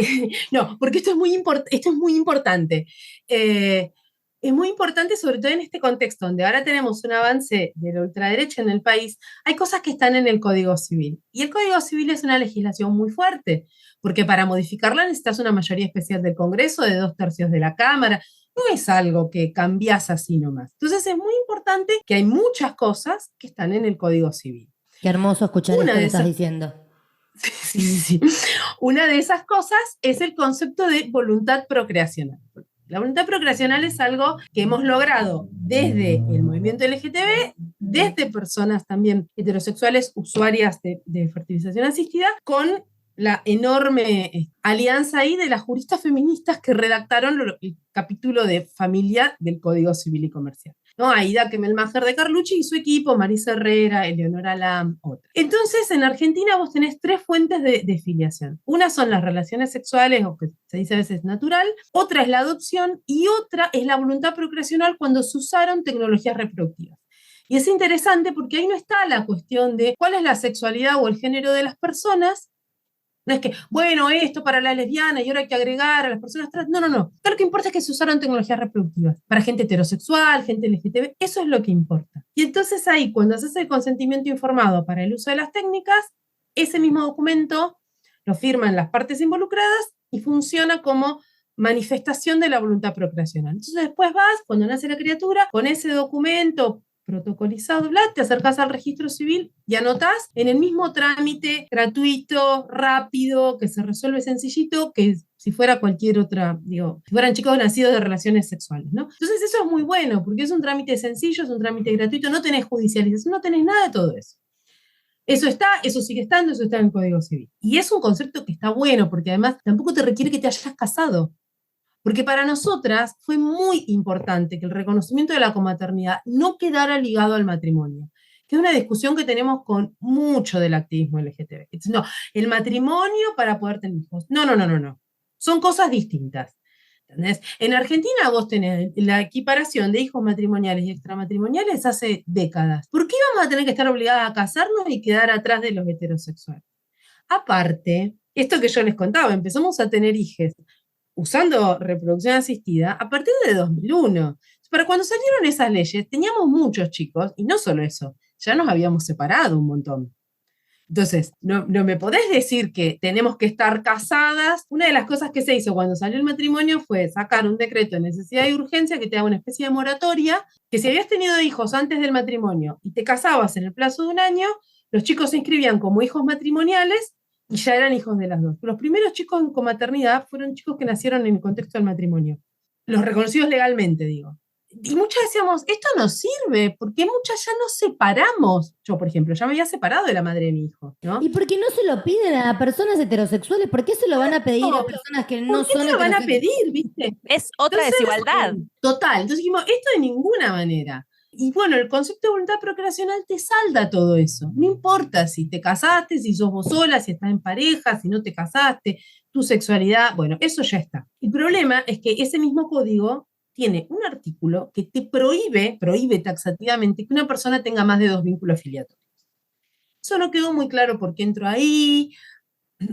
No, porque esto es muy importante. Es muy importante, sobre todo en este contexto, donde ahora tenemos un avance de la ultraderecha en el país. Hay cosas que están en el Código Civil. Y el Código Civil es una legislación muy fuerte, porque para modificarla necesitas una mayoría especial del Congreso, de 2/3 de la Cámara. No es algo que cambias así nomás. Entonces es muy importante que hay muchas cosas que están en el Código Civil. qué hermoso escuchar Una esto que de estás esas, diciendo. Sí, sí, sí. Una de esas cosas es el concepto de voluntad procreacional. La voluntad procreacional es algo que hemos logrado desde el movimiento LGTB, desde personas también heterosexuales usuarias de fertilización asistida, con la enorme alianza ahí de las juristas feministas que redactaron el capítulo de familia del Código Civil y Comercial. ¿no? Aida Kemelmacher de Carlucci y su equipo, Marisa Herrera, Eleonora Lam, otra. Entonces, en Argentina vos tenés 3 fuentes de filiación. Una son las relaciones sexuales, o que se dice a veces natural, otra es la adopción y otra es la voluntad procreacional cuando se usaron tecnologías reproductivas. Y es interesante porque ahí no está la cuestión de cuál es la sexualidad o el género de las personas. No es que, bueno, esto para las lesbianas y ahora hay que agregar a las personas trans. No, no, no. Lo que importa es que se usaron tecnologías reproductivas para gente heterosexual, gente LGTB. Eso es lo que importa. Y entonces ahí, cuando haces el consentimiento informado para el uso de las técnicas, ese mismo documento lo firman las partes involucradas y funciona como manifestación de la voluntad procreacional. Entonces después vas, cuando nace la criatura, con ese documento protocolizado, bla, te acercas al registro civil y anotás en el mismo trámite gratuito, rápido, que se resuelve sencillito, que si fuera cualquier otra, digo, si fueran chicos nacidos de relaciones sexuales, ¿no? Entonces eso es muy bueno, porque es un trámite sencillo, es un trámite gratuito, no tenés judicialización, no tenés nada de todo eso. Eso está, eso sigue estando, eso está en el Código Civil. Y es un concepto que está bueno, porque además tampoco te requiere que te hayas casado. Porque para nosotras fue muy importante que el reconocimiento de la comaternidad no quedara ligado al matrimonio, que es una discusión que tenemos con mucho del activismo LGTB. No, el matrimonio para poder tener hijos. No, no, no, no, no. Son cosas distintas. ¿Entendés? En Argentina vos tenés la equiparación de hijos matrimoniales y extramatrimoniales hace décadas. ¿Por qué íbamos a tener que estar obligadas a casarnos y quedar atrás de los heterosexuales? Aparte, esto que yo les contaba, empezamos a tener hijos usando reproducción asistida a partir de 2001. Para cuando salieron esas leyes, teníamos muchos chicos, y no solo eso, ya nos habíamos separado un montón. Entonces, no me podés decir que tenemos que estar casadas. Una de las cosas que se hizo cuando salió el matrimonio fue sacar un decreto de necesidad y urgencia que te da una especie de moratoria, que si habías tenido hijos antes del matrimonio y te casabas en el plazo de un año, los chicos se inscribían como hijos matrimoniales y ya eran hijos de las dos. Los primeros chicos en comaternidad fueron chicos que nacieron en el contexto del matrimonio. Los reconocidos legalmente, digo. Y muchas decíamos, esto no sirve, porque muchas ya nos separamos. Yo, por ejemplo, ya me había separado de la madre de mi hijo, ¿no? ¿Y por qué no se lo piden a personas heterosexuales? ¿Por qué se lo van a pedir a personas que no ¿Por qué son se lo van a heterosexuales? pedir, viste? Es otra Entonces, desigualdad. Total. Entonces dijimos, esto de ninguna manera. Y bueno, el concepto de voluntad procreacional te salda todo eso. No importa si te casaste, si sos vos sola, si estás en pareja, si no te casaste, tu sexualidad, bueno, eso ya está. El problema es que ese mismo código tiene un artículo que te prohíbe taxativamente que una persona tenga más de 2 vínculos filiatorios. Eso no quedó muy claro por qué entró ahí.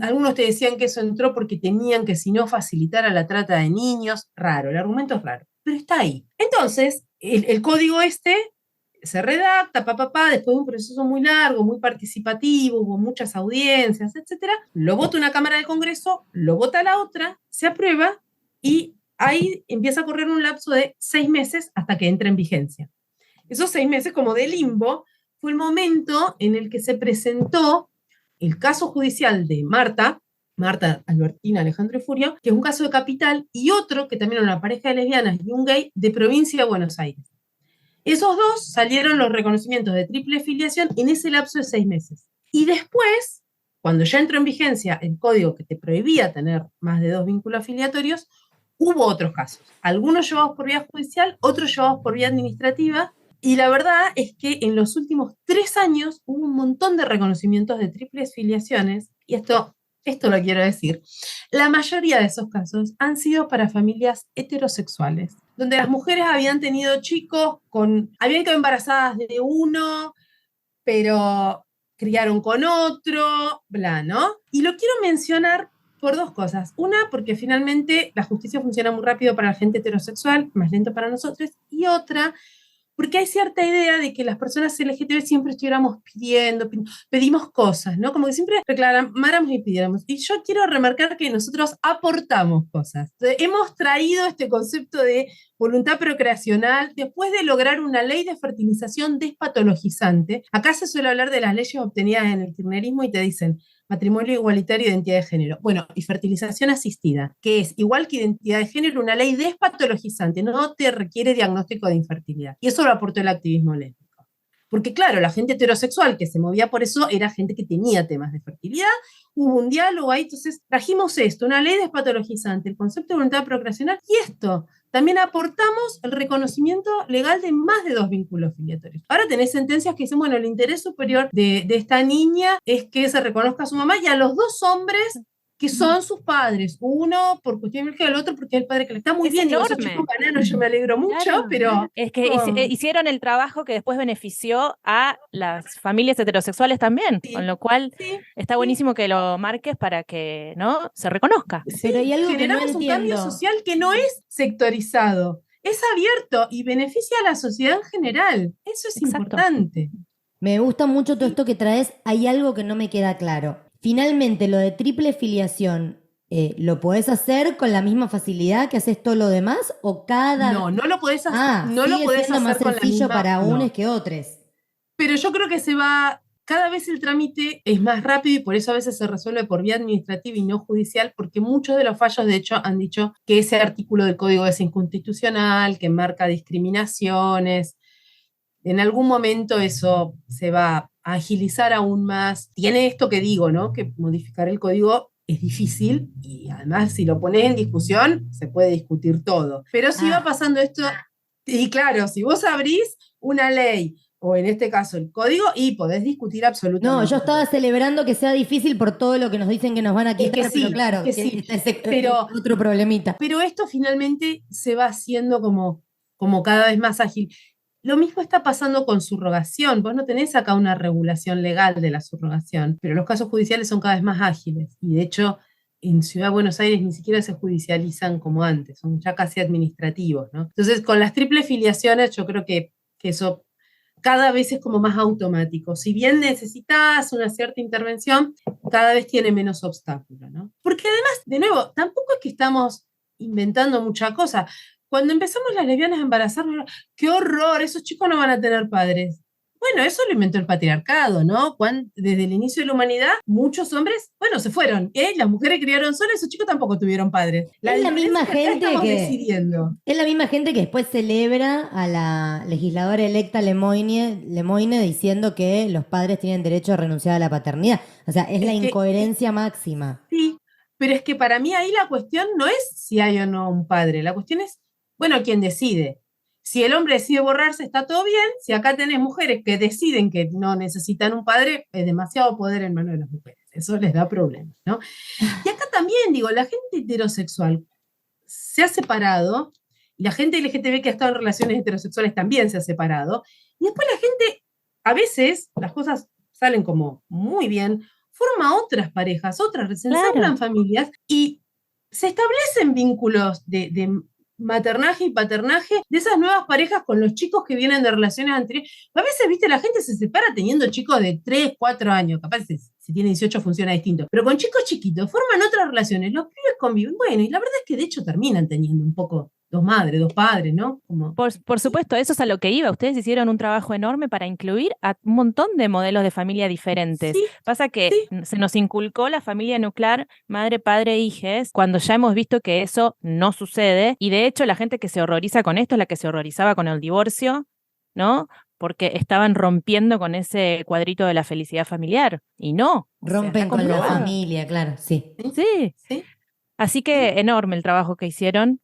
Algunos te decían que eso entró porque tenían que, si no, facilitar a la trata de niños. Raro, el argumento es raro, pero está ahí. Entonces, el código este se redacta, después de un proceso muy largo, muy participativo, hubo muchas audiencias, etcétera, lo vota una Cámara del Congreso, lo vota la otra, se aprueba y ahí empieza a correr un lapso de 6 meses hasta que entra en vigencia. Esos 6 meses como de limbo fue el momento en el que se presentó el caso judicial de Marta Albertina Alejandro Furio, que es un caso de capital, y otro, que también era una pareja de lesbianas y un gay, de provincia de Buenos Aires. Esos dos salieron los reconocimientos de triple filiación en ese lapso de 6 meses. Y después, cuando ya entró en vigencia el código que te prohibía tener más de 2 vínculos filiatorios, hubo otros casos. Algunos llevados por vía judicial, otros llevados por vía administrativa, y la verdad es que en los últimos 3 años hubo un montón de reconocimientos de triples filiaciones, y esto lo quiero decir, la mayoría de esos casos han sido para familias heterosexuales, donde las mujeres habían tenido chicos habían quedado embarazadas de uno, pero criaron con otro, bla, ¿no? Y lo quiero mencionar por 2 cosas. Una, porque finalmente la justicia funciona muy rápido para la gente heterosexual, más lento para nosotros, y otra, porque hay cierta idea de que las personas LGTB siempre estuviéramos pedimos cosas, ¿no? Como que siempre reclamáramos y pidiéramos. Y yo quiero remarcar que nosotros aportamos cosas. Entonces, hemos traído este concepto de voluntad procreacional después de lograr una ley de fertilización despatologizante. Acá se suele hablar de las leyes obtenidas en el kirchnerismo y te dicen matrimonio igualitario, identidad de género. Bueno, y fertilización asistida, que es igual que identidad de género, una ley despatologizante, no te requiere diagnóstico de infertilidad. Y eso lo aportó el activismo lésbico. Porque claro, la gente heterosexual que se movía por eso era gente que tenía temas de fertilidad, hubo un diálogo ahí, entonces trajimos esto, una ley despatologizante, el concepto de voluntad procreacional y esto, también aportamos el reconocimiento legal de más de 2 vínculos filiatorios. Ahora tenés sentencias que dicen, bueno, el interés superior de esta niña es que se reconozca a su mamá y a los 2 hombres que son sus padres. Uno por cuestión biológica, el otro porque es el padre que le está muy Es bien. Digo, esos enorme. chicos bananos, yo me alegro mucho, Claro. pero Es que hicieron el trabajo que después benefició a las familias heterosexuales también, Sí, con lo cual sí, está sí. buenísimo que lo marques para que, ¿no?, se reconozca. Sí, Pero hay algo que no generamos un cambio entiendo. social que no es sectorizado, es abierto y beneficia a la sociedad en general. Eso es Exacto. importante. Me gusta mucho todo esto que traes. Hay algo que no me queda claro. Finalmente, lo de triple filiación, ¿lo podés hacer con la misma facilidad que haces todo lo demás? ¿O cada... No, no lo podés hacer, no lo sigue podés siendo más hacer con la sencillo misma. para No. unos que otros? Pero yo creo que cada vez el trámite es más rápido y por eso a veces se resuelve por vía administrativa y no judicial, porque muchos de los fallos, de hecho, han dicho que ese artículo del código es inconstitucional, que marca discriminaciones. En algún momento eso se va a agilizar aún más. Tiene esto que digo, ¿no? Que modificar el código es difícil y además si lo pones en discusión, se puede discutir todo. Pero si va pasando esto, y claro, si vos abrís una ley, o en este caso el código, y podés discutir absolutamente No, yo estaba todo. celebrando que sea difícil por todo lo que nos dicen que nos van a Es quitar, que sí, pero claro, es que sí. está ese Pero- otro problemita. Pero esto finalmente se va haciendo como cada vez más ágil. Lo mismo está pasando con subrogación. Vos no tenés acá una regulación legal de la subrogación, pero los casos judiciales son cada vez más ágiles. Y de hecho, en Ciudad de Buenos Aires ni siquiera se judicializan como antes, son ya casi administrativos, ¿no? Entonces, con las triples filiaciones, yo creo que eso cada vez es como más automático. Si bien necesitas una cierta intervención, cada vez tiene menos obstáculos, ¿no? Porque además, de nuevo, tampoco es que estamos inventando mucha cosa. Cuando empezamos las lesbianas a embarazarnos, ¡qué horror! Esos chicos no van a tener padres. Bueno, eso lo inventó el patriarcado, ¿no? Desde el inicio de la humanidad, muchos hombres, bueno, se fueron. Las mujeres criaron solas, esos chicos tampoco tuvieron padres. Es la misma diferencia es que acá gente estamos que- decidiendo. Es la misma gente que después celebra a la legisladora electa Lemoine diciendo que los padres tienen derecho a renunciar a la paternidad. O sea, es la Es que- incoherencia máxima. Sí, pero es que para mí ahí la cuestión no es si hay o no un padre, la cuestión es, bueno, quién decide. Si el hombre decide borrarse, está todo bien. Si acá tenés mujeres que deciden que no necesitan un padre, es demasiado poder en manos de las mujeres. Eso les da problemas, ¿no? Y acá también, digo, la gente heterosexual se ha separado, y la gente LGTB que ha estado en relaciones heterosexuales también se ha separado, y después la gente, a veces, las cosas salen como muy bien, forma otras parejas, se ensamblan familias, y se establecen vínculos de maternaje y paternaje de esas nuevas parejas con los chicos que vienen de relaciones anteriores. A veces, viste, la gente se separa teniendo chicos de 3, 4 años, capaz si tiene 18 funciona distinto, pero con chicos chiquitos forman otras relaciones, los pibes conviven, bueno, y la verdad es que de hecho terminan teniendo un poco 2 madres, 2 padres, ¿no? Como, Por supuesto, eso es a lo que iba. Ustedes hicieron un trabajo enorme para incluir a un montón de modelos de familia diferentes. Sí, Pasa que se nos inculcó la familia nuclear, madre, padre, hijes, cuando ya hemos visto que eso no sucede. Y de hecho, la gente que se horroriza con esto es la que se horrorizaba con el divorcio, ¿no? Porque estaban rompiendo con ese cuadrito de la felicidad familiar. Y no. o sea, Rompen está con la comprobado. familia, claro, sí. Sí. sí. Así que enorme el trabajo que hicieron.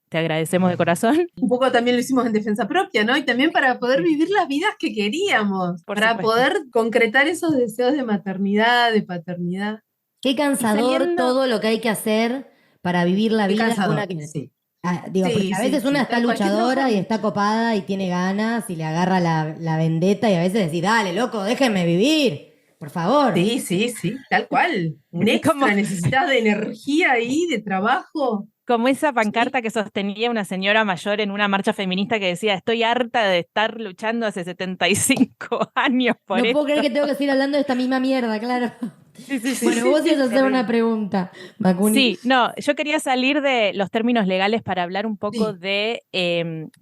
Te agradecemos de corazón. Un poco también lo hicimos en defensa propia, ¿no? Y también para poder vivir las vidas que queríamos, Por para supuesto. poder concretar esos deseos de maternidad, de paternidad. Qué cansador saliendo- todo lo que hay que hacer para vivir la Qué vida. cansador, Una que- sí. digo, Sí, porque a sí, veces sí, una está tal cual, que luchadora trabajar y mucho. está copada y tiene ganas y le agarra la vendetta y a veces decís, dale, loco, déjenme vivir, por favor. Sí, sí, sí, tal cual. Un extra, Como- necesitas de energía ahí, de trabajo. Como esa pancarta que sostenía una señora mayor en una marcha feminista que decía, estoy harta de estar luchando hace 75 años por No esto. puedo creer que tengo que seguir hablando de esta misma mierda, claro. Sí, sí, sí. Bueno, vos ibas a hacer una pregunta, Macuni. Sí, no, yo quería salir de los términos legales para hablar un poco Sí. de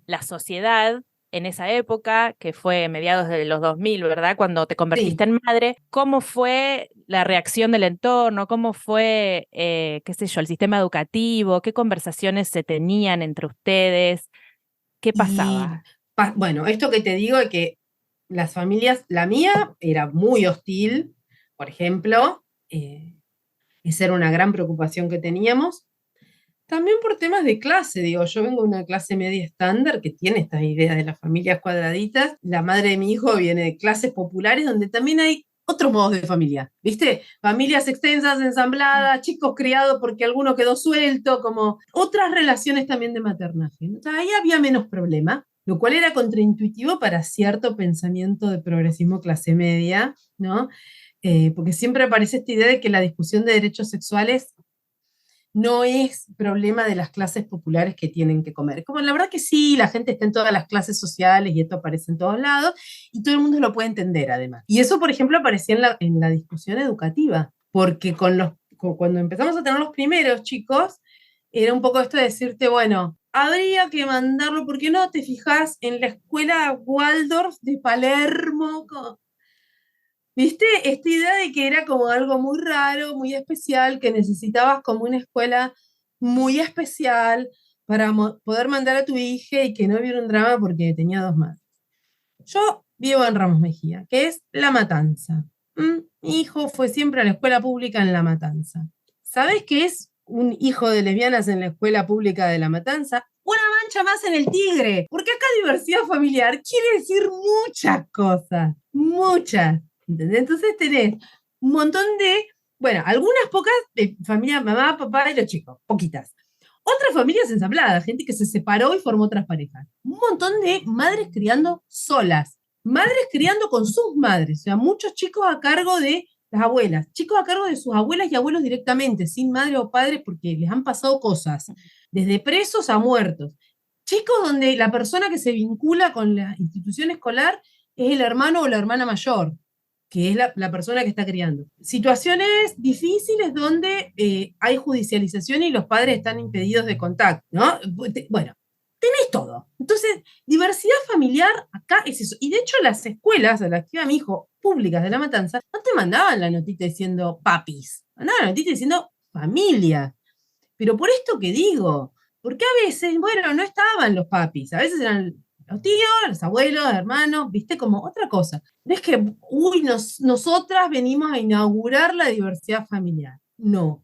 la sociedad en esa época, que fue mediados de los 2000, ¿verdad? Cuando te convertiste en madre. ¿Cómo fue la reacción del entorno? ¿Cómo fue, qué sé yo, el sistema educativo? ¿Qué conversaciones se tenían entre ustedes? ¿Qué pasaba? Bueno, esto que te digo es que las familias, la mía era muy hostil, por ejemplo, esa era una gran preocupación que teníamos. También por temas de clase, digo, yo vengo de una clase media estándar que tiene estas ideas de las familias cuadraditas. La madre de mi hijo viene de clases populares donde también hay otros modos de familia, ¿viste? Familias extensas, ensambladas, chicos criados porque alguno quedó suelto, como otras relaciones también de maternaje. O sea, ahí había menos problema, lo cual era contraintuitivo para cierto pensamiento de progresismo clase media, ¿no? Porque siempre aparece esta idea de que la discusión de derechos sexuales no es problema de las clases populares que tienen que comer. Como la verdad que sí, la gente está en todas las clases sociales y esto aparece en todos lados y todo el mundo lo puede entender además. Y eso, por ejemplo, aparecía en la discusión educativa, porque cuando empezamos a tener los primeros chicos, era un poco esto de decirte, bueno, habría que mandarlo, ¿por qué no te fijas en la escuela Waldorf de Palermo? ¿Viste? Esta idea de que era como algo muy raro, muy especial, que necesitabas como una escuela muy especial para poder mandar a tu hija y que no hubiera un drama porque tenía dos madres. Yo vivo en Ramos Mejía, que es La Matanza. Mi hijo fue siempre a la escuela pública en La Matanza. ¿Sabés qué es un hijo de lesbianas en la escuela pública de La Matanza? Una mancha más en el tigre, porque acá diversidad familiar quiere decir muchas cosas, muchas. ¿Entendés? Entonces tenés un montón de, bueno, algunas pocas familias, mamá, papá y los chicos, poquitas. Otras familias ensambladas, gente que se separó y formó otras parejas. Un montón de madres criando solas, madres criando con sus madres, o sea, muchos chicos a cargo de las abuelas, chicos a cargo de sus abuelas y abuelos directamente, sin madre o padre porque les han pasado cosas, desde presos a muertos. Chicos donde la persona que se vincula con la institución escolar es el hermano o la hermana mayor, que es la persona que está criando. Situaciones difíciles donde hay judicialización y los padres están impedidos de contacto, ¿no? Bueno, tenés todo. Entonces, diversidad familiar acá es eso. Y de hecho, las escuelas a las que iba mi hijo, públicas de La Matanza, no te mandaban la notita diciendo papis, mandaban la notita diciendo familia. Pero por esto que digo, porque a veces, bueno, no estaban los papis, a veces eran los tíos, los abuelos, los hermanos, viste, como otra cosa. No es que, uy, nosotras venimos a inaugurar la diversidad familiar. No,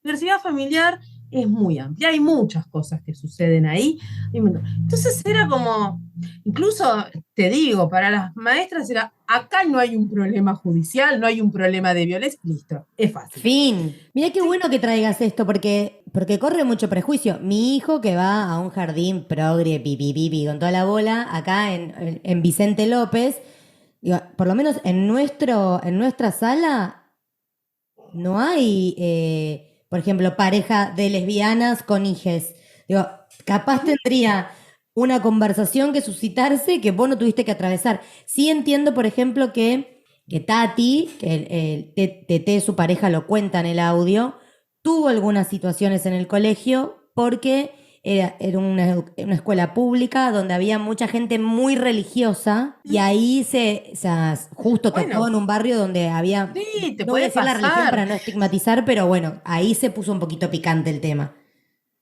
diversidad familiar es muy amplia, hay muchas cosas que suceden ahí. Entonces era como, incluso te digo, para las maestras era, acá no hay un problema judicial, no hay un problema de violencia, listo, es fácil. Fin. Mira qué bueno que traigas esto, porque corre mucho prejuicio. Mi hijo que va a un jardín progre, pipi, pipi, con toda la bola, acá en Vicente López, digo, por lo menos en nuestra sala no hay, por ejemplo, pareja de lesbianas con hijes. Digo, capaz tendría una conversación que suscitarse que vos no tuviste que atravesar. Sí entiendo, por ejemplo, que Tati, que el TT, su pareja, lo cuenta en el audio, tuvo algunas situaciones en el colegio porque era una escuela pública donde había mucha gente muy religiosa y ahí o sea, justo tocó Bueno. en un barrio donde había, Sí, te no voy a puede decir la religión pasar. para no estigmatizar, pero bueno, ahí se puso un poquito picante el tema.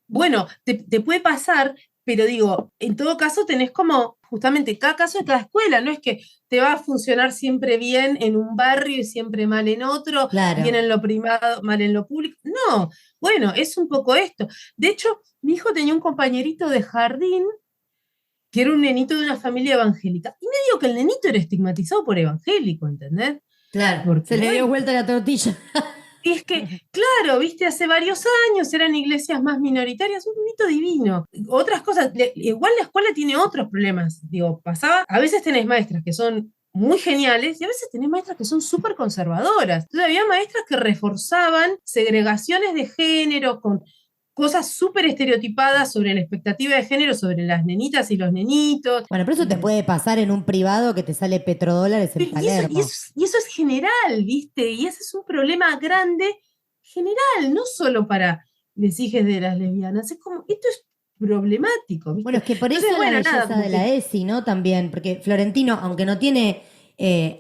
Bueno, te puede pasar, pero digo, en todo caso tenés como justamente cada caso de cada escuela, no es que te va a funcionar siempre bien en un barrio y siempre mal en otro, Claro. bien en lo privado, mal en lo público. No, bueno, es un poco esto. De hecho, mi hijo tenía un compañerito de jardín que era un nenito de una familia evangélica. Y medio que el nenito era estigmatizado por evangélico, ¿entendés? Claro, Porque, se le dio bueno, vuelta la tortilla. y es que, claro, viste, hace varios años eran iglesias más minoritarias, un mito divino. Otras cosas, igual la escuela tiene otros problemas. Digo, pasaba, a veces tenés maestras que son muy geniales y a veces tenés maestras que son súper conservadoras. Entonces había maestras que reforzaban segregaciones de género con cosas súper estereotipadas sobre la expectativa de género, sobre las nenitas y los nenitos. Bueno, pero eso te puede pasar en un privado que te sale petrodólares en Pero, y eso, Palermo. y eso es general, ¿viste? Y ese es un problema grande, general, no solo para los hijos de las lesbianas. Es como, esto es problemático, ¿viste? Bueno, es que por Entonces, eso bueno, la nada, belleza como de que- la ESI, ¿no? También, porque Florentino, aunque no tiene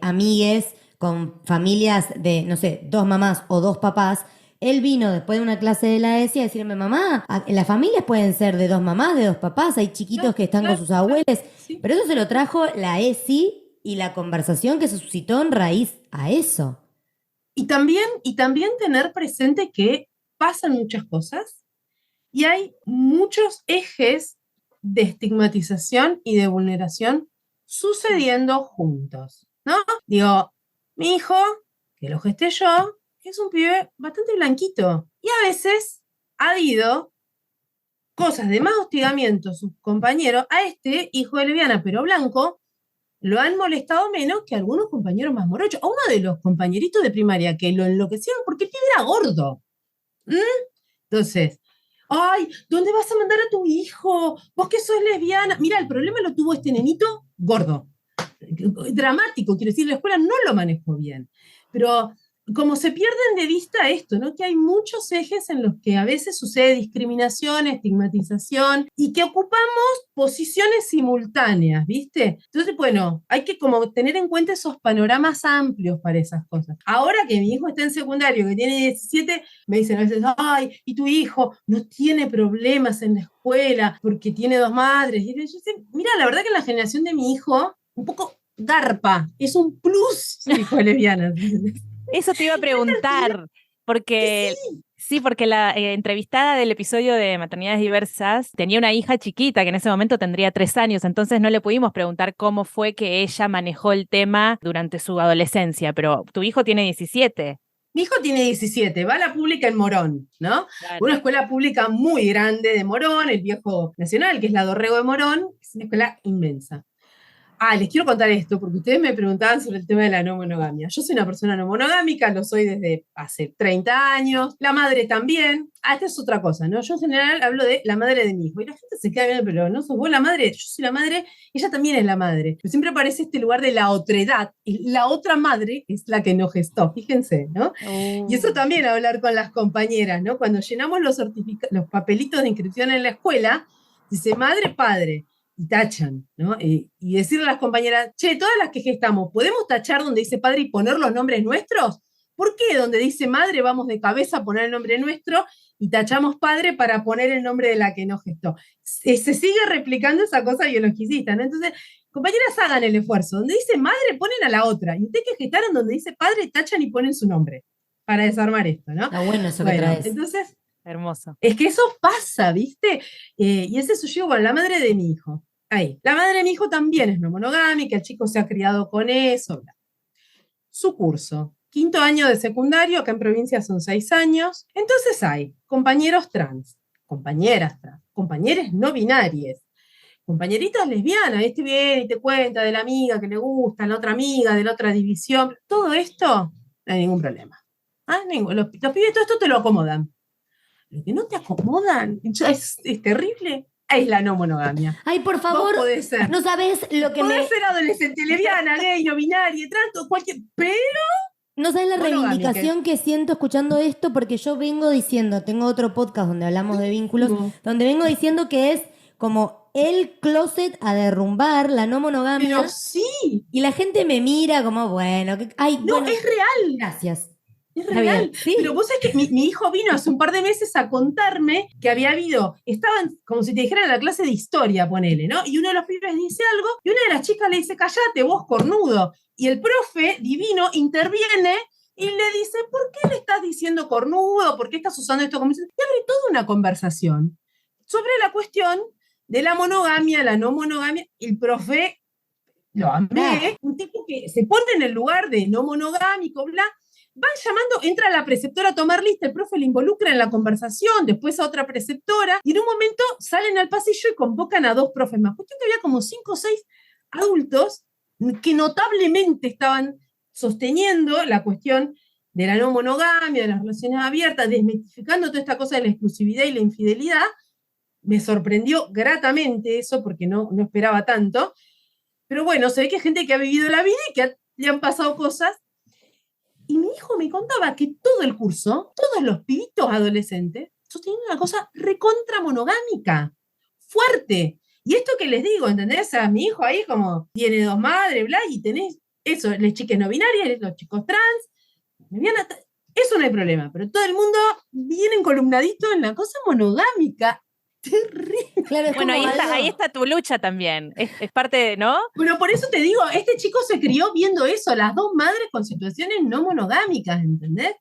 amigues con familias de, no sé, dos mamás o dos papás, él vino después de una clase de la ESI a decirme, mamá, las familias pueden ser de dos mamás, de dos papás, hay chiquitos Claro, que están claro, con sus abuelos, sí. pero eso se lo trajo la ESI y la conversación que se suscitó en raíz a eso. Y también tener presente que pasan muchas cosas Y hay muchos ejes de estigmatización y de vulneración sucediendo juntos, ¿no? Digo, mi hijo, que lo gesté yo, es un pibe bastante blanquito. Y a veces ha habido cosas de más hostigamiento a sus compañeros. A este hijo de lesbiana, pero blanco, lo han molestado menos que algunos compañeros más morochos. A uno de los compañeritos de primaria que lo enloquecieron porque el pibe era gordo. Entonces, ay, ¿dónde vas a mandar a tu hijo? Vos que sos lesbiana. Mira, el problema lo tuvo este nenito gordo. Dramático, quiero decir, la escuela no lo manejó bien. Pero como se pierden de vista esto, ¿no? Que hay muchos ejes en los que a veces sucede discriminación, estigmatización y que ocupamos posiciones simultáneas, ¿viste? Entonces, bueno, hay que como tener en cuenta esos panoramas amplios para esas cosas. Ahora que mi hijo está en secundario, que tiene 17, me dicen a veces, ay, ¿y tu hijo no tiene problemas en la escuela porque tiene 2 madres? Y yo sé, mira, la verdad que en la generación de mi hijo, un poco garpa, es un plus ser hijo de lesbiana. Eso te iba a preguntar, porque sí, porque la entrevistada del episodio de Maternidades Diversas tenía una hija chiquita que en ese momento tendría 3 años, entonces no le pudimos preguntar cómo fue que ella manejó el tema durante su adolescencia, pero tu hijo tiene 17. Mi hijo tiene 17, va a la pública en Morón, ¿no? Claro. Una escuela pública muy grande de Morón, el viejo nacional, que es la Dorrego de Morón, es una escuela inmensa. Les quiero contar esto, porque ustedes me preguntaban sobre el tema de la no monogamia. Yo soy una persona no monogámica, lo soy desde hace 30 años, la madre también. Esta es otra cosa, ¿no? Yo en general hablo de la madre de mi hijo, y la gente se queda viendo, pero ¿no sos vos la madre? Yo soy la madre, ella también es la madre. Pero siempre aparece este lugar de la otredad, y la otra madre es la que no gestó, fíjense, ¿no? Y eso también hablar con las compañeras, ¿no? Cuando llenamos los papelitos de inscripción en la escuela, dice madre, padre, y tachan, ¿no? Y decirle a las compañeras, che, todas las que gestamos, ¿podemos tachar donde dice padre y poner los nombres nuestros? ¿Por qué donde dice madre vamos de cabeza a poner el nombre nuestro y tachamos padre para poner el nombre de la que no gestó? Se sigue replicando esa cosa biologicista, ¿no? Entonces, compañeras, hagan el esfuerzo. Donde dice madre, ponen a la otra. Y ustedes que gestaron donde dice padre, tachan y ponen su nombre para desarmar esto, ¿no? Está bueno eso que traes. Entonces, hermoso. es que eso pasa, ¿viste? Y es eso, yo, bueno, la madre de mi hijo. Ahí. La madre de mi hijo también es no monogámica, el chico se ha criado con eso. Bla. Su curso, 5º año de secundario, acá en provincia son 6 años. Entonces hay compañeros trans, compañeras trans, compañeros no binarias, compañeritas lesbianas, este viene y te cuenta de la amiga que le gusta, la otra amiga de la otra división. Todo esto, no hay ningún problema. Los pibes todo esto te lo acomodan. Lo que no te acomodan, es terrible, es la no monogamia. Ay, por favor, vos podés ser, no sabés lo que podés ser adolescente, lesbiana, gay, no binaria, trans, cualquier, pero no sabés la monogámica. reivindicación que siento escuchando esto, porque yo vengo diciendo, tengo otro podcast donde hablamos de vínculos, donde vengo diciendo que es como el closet a derrumbar, la no monogamia. Pero sí. Y la gente me mira como, bueno, no, bueno, es real. Gracias. Es real. Sí. Pero vos sabés que mi hijo vino hace un par de meses a contarme que había habido, estaban como si te dijeran en la clase de historia, ponele, ¿no? Y uno de los pibes dice algo, y una de las chicas le dice, callate, vos cornudo. Y el profe divino interviene y le dice, ¿por qué le estás diciendo cornudo? ¿Por qué estás usando esto como... Y abre toda una conversación sobre la cuestión de la monogamia, la no monogamia. El profe, lo amé, un tipo que se pone en el lugar de no monogámico, bla. Van llamando, entra la preceptora a tomar lista, el profe le involucra en la conversación, después a otra preceptora, y en un momento salen al pasillo y convocan a 2 profes más. Cuestión que había como 5 o 6 adultos que notablemente estaban sosteniendo la cuestión de la no monogamia, de las relaciones abiertas, desmitificando toda esta cosa de la exclusividad y la infidelidad. Me sorprendió gratamente eso, porque no esperaba tanto. Pero bueno, se ve que hay gente que ha vivido la vida y que le han pasado cosas. Y mi hijo me contaba que todo el curso, todos los pibitos adolescentes, sostenían una cosa recontra monogámica, fuerte. Y esto que les digo, ¿entendés? A mi hijo ahí como tiene 2 madres, bla, y tenés eso, las chicas no binarias, los chicos trans, eso no hay problema, pero todo el mundo viene encolumnadito en la cosa monogámica. Terrible. Claro, bueno, ahí está tu lucha también. Es parte de, ¿no? Bueno, por eso te digo, este chico se crió viendo eso, las 2 madres con situaciones no monogámicas, ¿entendés?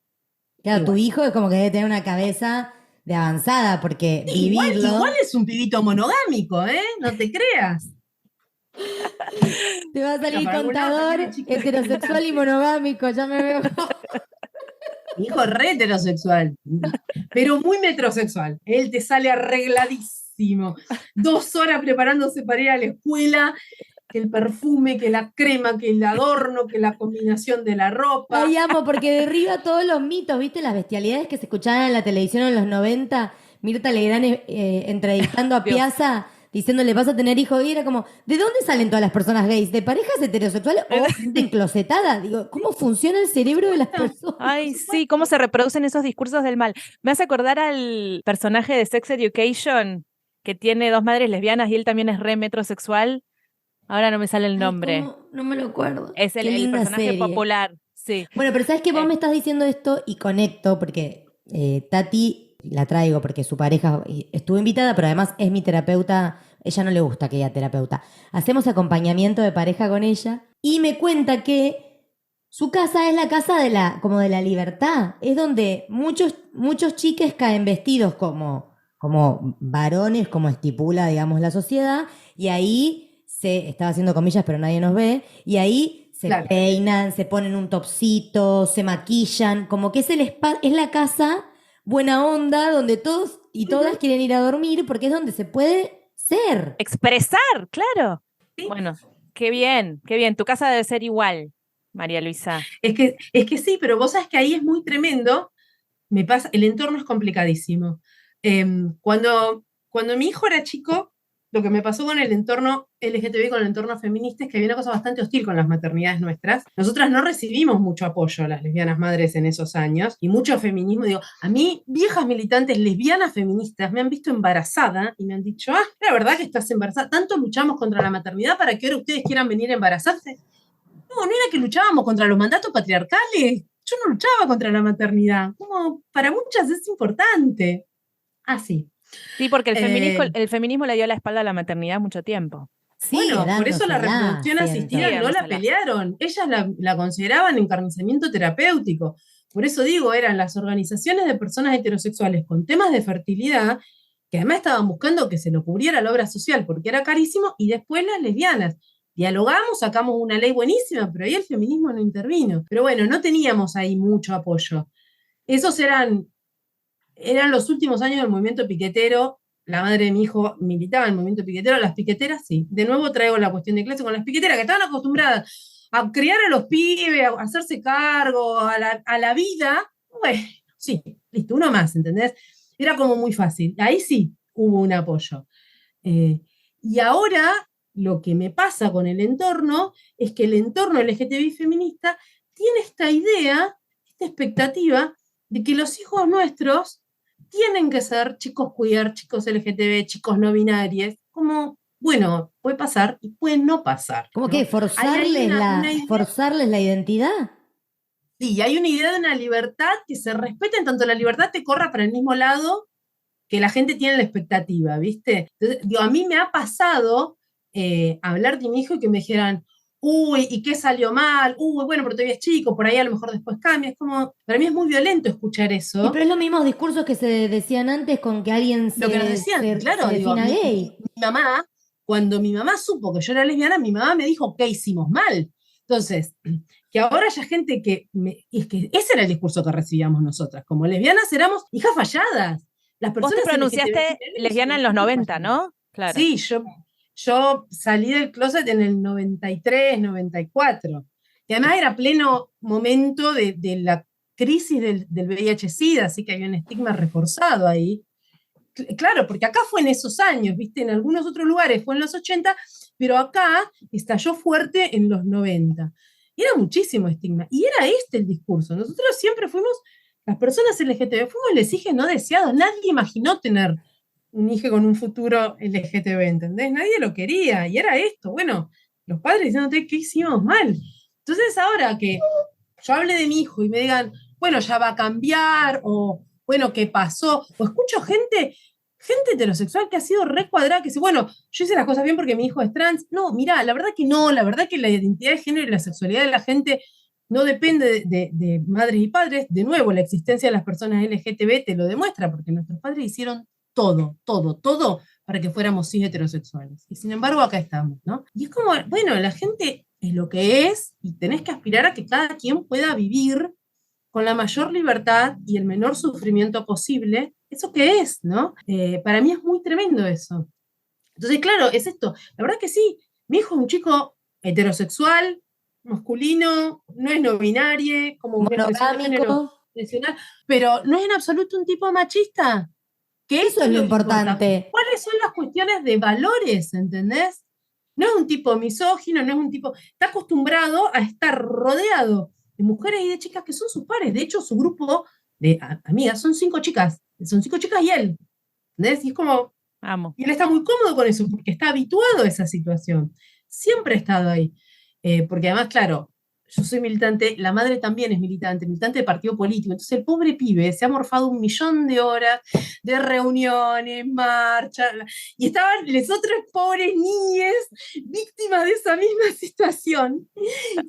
Claro, tu hijo es como que debe tener una cabeza de avanzada, porque Igual, vivirlo igual es un pibito monogámico, ¿eh? No te creas. te va a salir Para algún lado contador también el chico heterosexual y monogámico, ya me veo. Mi hijo es re heterosexual, pero muy metrosexual. Él te sale arregladísimo. 2 horas preparándose para ir a la escuela, que el perfume, que la crema, que el adorno, que la combinación de la ropa. Ay, amo, porque derriba todos los mitos, ¿viste? Las bestialidades que se escuchaban en la televisión en los 90. Mirta Legrand entrevistando a Dios. Piazza, diciéndole, vas a tener hijo. Y era como, ¿de dónde salen todas las personas gays? ¿De parejas heterosexuales o gente enclosetada? Digo, ¿cómo funciona el cerebro de las personas? Ay, sí, cómo se reproducen esos discursos del mal. Me hace acordar al personaje de Sex Education, que tiene 2 madres lesbianas y él también es re metrosexual. Ahora no me sale el Ay, nombre. ¿cómo? No me lo acuerdo. Es Qué el linda personaje serie. popular, sí. Bueno, pero sabes que vos Eh. me estás diciendo esto y conecto porque Tati la traigo porque su pareja estuvo invitada, pero además es mi terapeuta. Ella no le gusta que ella terapeuta. Hacemos acompañamiento de pareja con ella y me cuenta que su casa es la casa de como de la libertad. Es donde muchos chiques caen vestidos como varones, como estipula, digamos, la sociedad, y ahí estaba haciendo comillas, pero nadie nos ve, y ahí se Claro. peinan, se ponen un topsito, se maquillan, como que es la casa buena onda donde todos y todas quieren ir a dormir porque es donde se puede ser. Expresar, claro. Sí. Bueno, qué bien, qué bien. Tu casa debe ser igual, María Luisa. Es que sí, pero vos sabés que ahí es muy tremendo. Me pasa, el entorno es complicadísimo. Cuando mi hijo era chico, lo que me pasó con el entorno LGTB, con el entorno feminista, es que había una cosa bastante hostil con las maternidades nuestras. Nosotras no recibimos mucho apoyo, las lesbianas madres, en esos años, y mucho feminismo. Digo, a mí, viejas militantes lesbianas feministas me han visto embarazada y me han dicho, la verdad que estás embarazada. Tanto luchamos contra la maternidad para que ahora ustedes quieran venir a embarazarse. No era que luchábamos contra los mandatos patriarcales. Yo no luchaba contra la maternidad. Como para muchas es importante. Así. Sí, porque el feminismo le dio la espalda a la maternidad mucho tiempo. Sí, Bueno, por eso la dándosela, reproducción asistida siento. no la Dándosela. pelearon. Ellas la consideraban encarnizamiento terapéutico. Por eso digo, eran las organizaciones de personas heterosexuales con temas de fertilidad que además estaban buscando que se lo cubriera la obra social porque era carísimo, y después las lesbianas. Dialogamos, sacamos una ley buenísima, pero ahí el feminismo no intervino. Pero bueno, no teníamos ahí mucho apoyo. Esos eran los últimos años del movimiento piquetero. La madre de mi hijo militaba en el movimiento piquetero. Las piqueteras, sí. De nuevo traigo la cuestión de clase con las piqueteras, que estaban acostumbradas a criar a los pibes, a hacerse cargo, a la vida. Bueno, sí, listo, uno más, ¿entendés? Era como muy fácil. Ahí sí hubo un apoyo. Y ahora lo que me pasa con el entorno es que el entorno LGTBI feminista tiene esta idea, esta expectativa de que los hijos nuestros tienen que ser chicos queer, chicos LGTB, chicos no binarios. Como, bueno, puede pasar y puede no pasar. ¿Cómo ¿no? que Hay forzarles una idea. forzarles la identidad? Sí, hay una idea de una libertad que se respeta, en tanto la libertad te corra para el mismo lado que la gente tiene la expectativa, ¿viste? Entonces, digo, a mí me ha pasado hablar de mi hijo y que me dijeran, uy, ¿y qué salió mal? Uy, bueno, pero todavía es chico, por ahí a lo mejor después cambia. Es como, para mí es muy violento escuchar Y eso. pero es los mismos discursos que se decían antes con que alguien Lo que nos decían, claro, se digo, defina gay. mi mamá, cuando mi mamá supo que yo era lesbiana, mi mamá me dijo que hicimos mal. Entonces, que ahora haya gente y es que ese era el discurso que recibíamos nosotras. Como lesbianas éramos hijas falladas. Las Vos te personas pronunciaste LGTBI lesbiana en los 90, ¿no? Claro. Sí, yo salí del closet en el 93, 94. Y además era pleno momento de la crisis del VIH-Sida, así que había un estigma reforzado ahí. Claro, porque acá fue en esos años, ¿viste? En algunos otros lugares fue en los 80, pero acá estalló fuerte en los 90. Y era muchísimo estigma. Y era este el discurso. Nosotros siempre fuimos, las personas LGTB, fuimos les hijes no deseados. Nadie imaginó tener un hijo con un futuro LGTB, ¿entendés? Nadie lo quería. Y era esto. Bueno, los padres diciéndote que hicimos mal. Entonces ahora que yo hable de mi hijo y me digan, bueno, ya va a cambiar, o bueno, ¿qué pasó? O escucho gente heterosexual que ha sido recuadrada, que dice, bueno, yo hice las cosas bien porque mi hijo es trans. No, mirá, la verdad que no, la verdad que la identidad de género y la sexualidad de la gente no depende de madres y padres. De nuevo, la existencia de las personas LGTB te lo demuestra, porque nuestros padres hicieron todo, todo, todo para que fuéramos cis heterosexuales. Y sin embargo, acá estamos, ¿no? Y es como, bueno, la gente es lo que es, y tenés que aspirar a que cada quien pueda vivir con la mayor libertad y el menor sufrimiento posible, eso que es, ¿no? Para mí es muy tremendo eso. Entonces, claro, es esto. La verdad que sí, mi hijo es un chico heterosexual, masculino, no es no binario, como una expresión de género Monogámico. tradicional, pero no es en absoluto un tipo machista, que Eso esto es es lo lo que importa. importante. ¿Cuáles son las cuestiones de valores, entendés? No es un tipo misógino, no es un tipo, está acostumbrado a estar rodeado de mujeres y de chicas que son sus pares. De hecho, su grupo de amigas son 5 chicas, y él, ¿entendés? Y es como, Amo. y él está muy cómodo con eso, porque está habituado a esa situación. Siempre ha estado ahí. Porque además, claro, yo soy militante, la madre también es militante, militante de partido político. Entonces el pobre pibe se ha morfado 1.000.000 de horas de reuniones, marchas, y estaban las otras pobres niñas víctimas de esa misma situación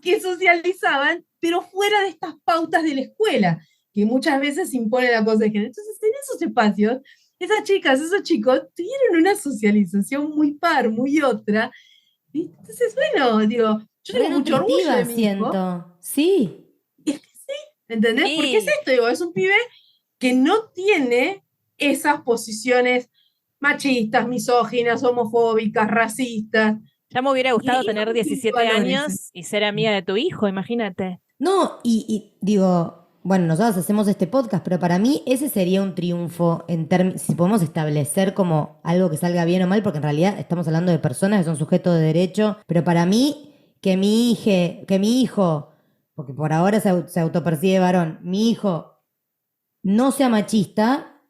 que socializaban, pero fuera de estas pautas de la escuela, que muchas veces imponen la cosa de género. Entonces, en esos espacios, esas chicas, esos chicos tuvieron una socialización muy par, muy otra. ¿Viste? Entonces, bueno, digo, yo Re tengo mucho orgullo nutritiva de mi hijo, siento. Sí. y es que sí, ¿entendés? Porque es Sí, esto, digo, es un pibe que no tiene esas posiciones machistas, misóginas, homofóbicas, racistas, ya me hubiera gustado y tener otro tipo de 17 valores. años y ser amiga de tu hijo, imagínate. No, y digo, bueno, nosotros hacemos este podcast, pero para mí ese sería un triunfo en términos, si podemos establecer como algo que salga bien o mal, porque en realidad estamos hablando de personas que son sujetos de derecho, pero para mí que mi hijo, porque por ahora se autopercibe varón, mi hijo no sea machista,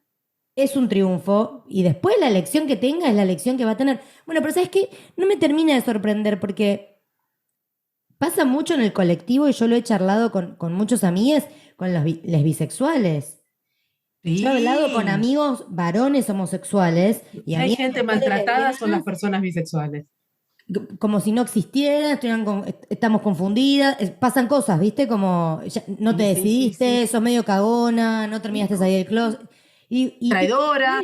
es un triunfo y después la elección que tenga es la elección que va a tener. Bueno, pero ¿sabes qué? No me termina de sorprender porque pasa mucho en el colectivo y yo lo he charlado con muchos amigos, con les bisexuales. Yo he hablado con Sí, amigos varones homosexuales y si hay amigas gente mujeres maltratada, son las lesbianas personas bisexuales. como si no existieran, estamos confundidas, pasan cosas, ¿viste? Como no te Sí, sí, sí, sí. decidiste, sos medio cagona, no terminaste ahí del closet. Y Traidoras,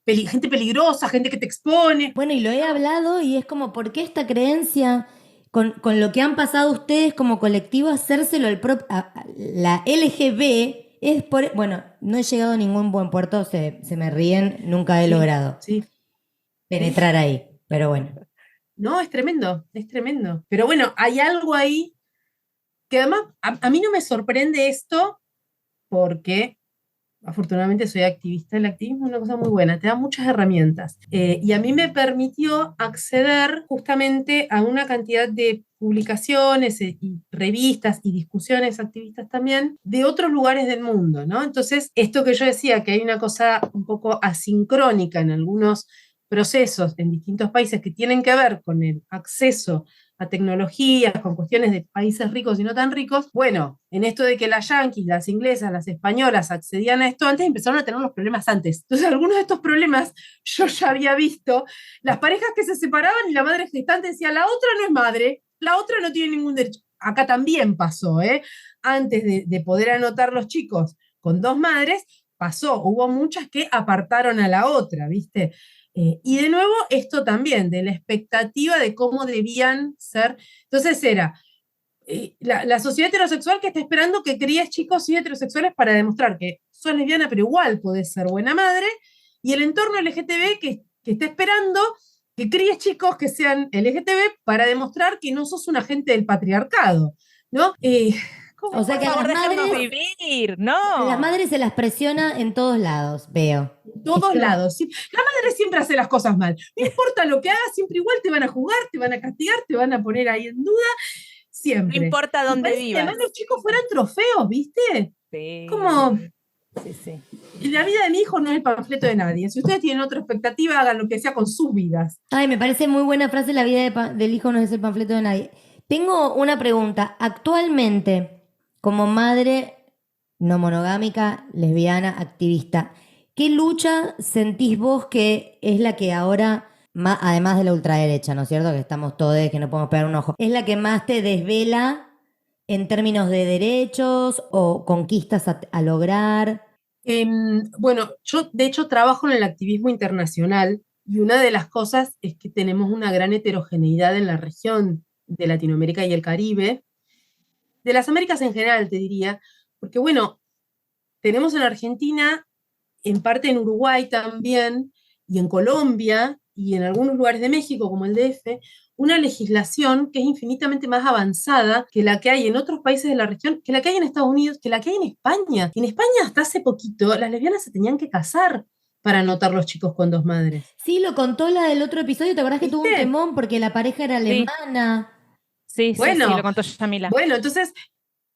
gente peligrosa, gente que te expone. bueno, y lo he hablado y es como, ¿por qué esta creencia con lo que han pasado ustedes como colectivo, hacérselo a la LGB? Es por, bueno, no he llegado a ningún buen puerto, se me ríen, nunca he Sí, logrado sí, sí. penetrar ahí, pero bueno. No, es tremendo, es tremendo. Pero bueno, hay algo ahí que además a mí no me sorprende esto porque afortunadamente soy activista. El activismo es una cosa muy buena, te da muchas herramientas. Y a mí me permitió acceder justamente a una cantidad de publicaciones y revistas y discusiones activistas también de otros lugares del mundo, ¿no? Entonces, esto que yo decía, que hay una cosa un poco asincrónica en algunos procesos en distintos países que tienen que ver con el acceso a tecnologías, con cuestiones de países ricos y no tan ricos, bueno, en esto de que las yanquis, las inglesas, las españolas accedían a esto antes, empezaron a tener los problemas antes. Entonces, algunos de estos problemas yo ya había visto, las parejas que se separaban y la madre gestante decía, la otra no es madre, la otra no tiene ningún derecho. Acá también pasó, ¿eh? Antes de poder anotar los chicos con 2 madres, pasó, hubo muchas que apartaron a la otra, ¿viste? Y de nuevo, esto también, de la expectativa de cómo debían ser. Entonces era la sociedad heterosexual que está esperando que críes chicos y heterosexuales para demostrar que sos lesbiana, pero igual podés ser buena madre, y el entorno LGTB que está esperando que críes chicos que sean LGTB para demostrar que no sos un agente del patriarcado, ¿no? O sea Por que favor, déjanos vivir, a las no. madres se las presiona en todos lados, veo. En todos Esto, lados. ¿Sí? La madre siempre hace las cosas mal. No importa lo que hagas, siempre igual te van a jugar, te van a castigar, te van a poner ahí en duda, No siempre. importa Y dónde parece que además vivas. los chicos fueran trofeos, ¿viste? Sí, Como sí, sí. la vida de mi hijo no es el panfleto de nadie. Si ustedes tienen otra expectativa, hagan lo que sea con sus vidas. ay, me parece muy buena frase, la vida del hijo no es el panfleto de nadie. Tengo una pregunta. Actualmente, como madre no monogámica, lesbiana, activista, ¿qué lucha sentís vos que es la que ahora, además de la ultraderecha, ¿no es cierto? Que estamos todos, que no podemos pegar un ojo, es la que más te desvela en términos de derechos o conquistas a lograr? Bueno, yo de hecho trabajo en el activismo internacional y una de las cosas es que tenemos una gran heterogeneidad en la región de Latinoamérica y el Caribe, de las Américas en general, te diría, porque bueno, tenemos en Argentina, en parte en Uruguay también, y en Colombia, y en algunos lugares de México, como el DF, una legislación que es infinitamente más avanzada que la que hay en otros países de la región, que la que hay en Estados Unidos, que la que hay en España. Y en España hasta hace poquito las lesbianas se tenían que casar para anotar los chicos con dos madres. Sí, lo contó la del otro episodio, ¿te acordás que tuvo un ¿Viste? temón porque la pareja era Sí, alemana? sí, lo Bueno, contó Yamila. bueno, entonces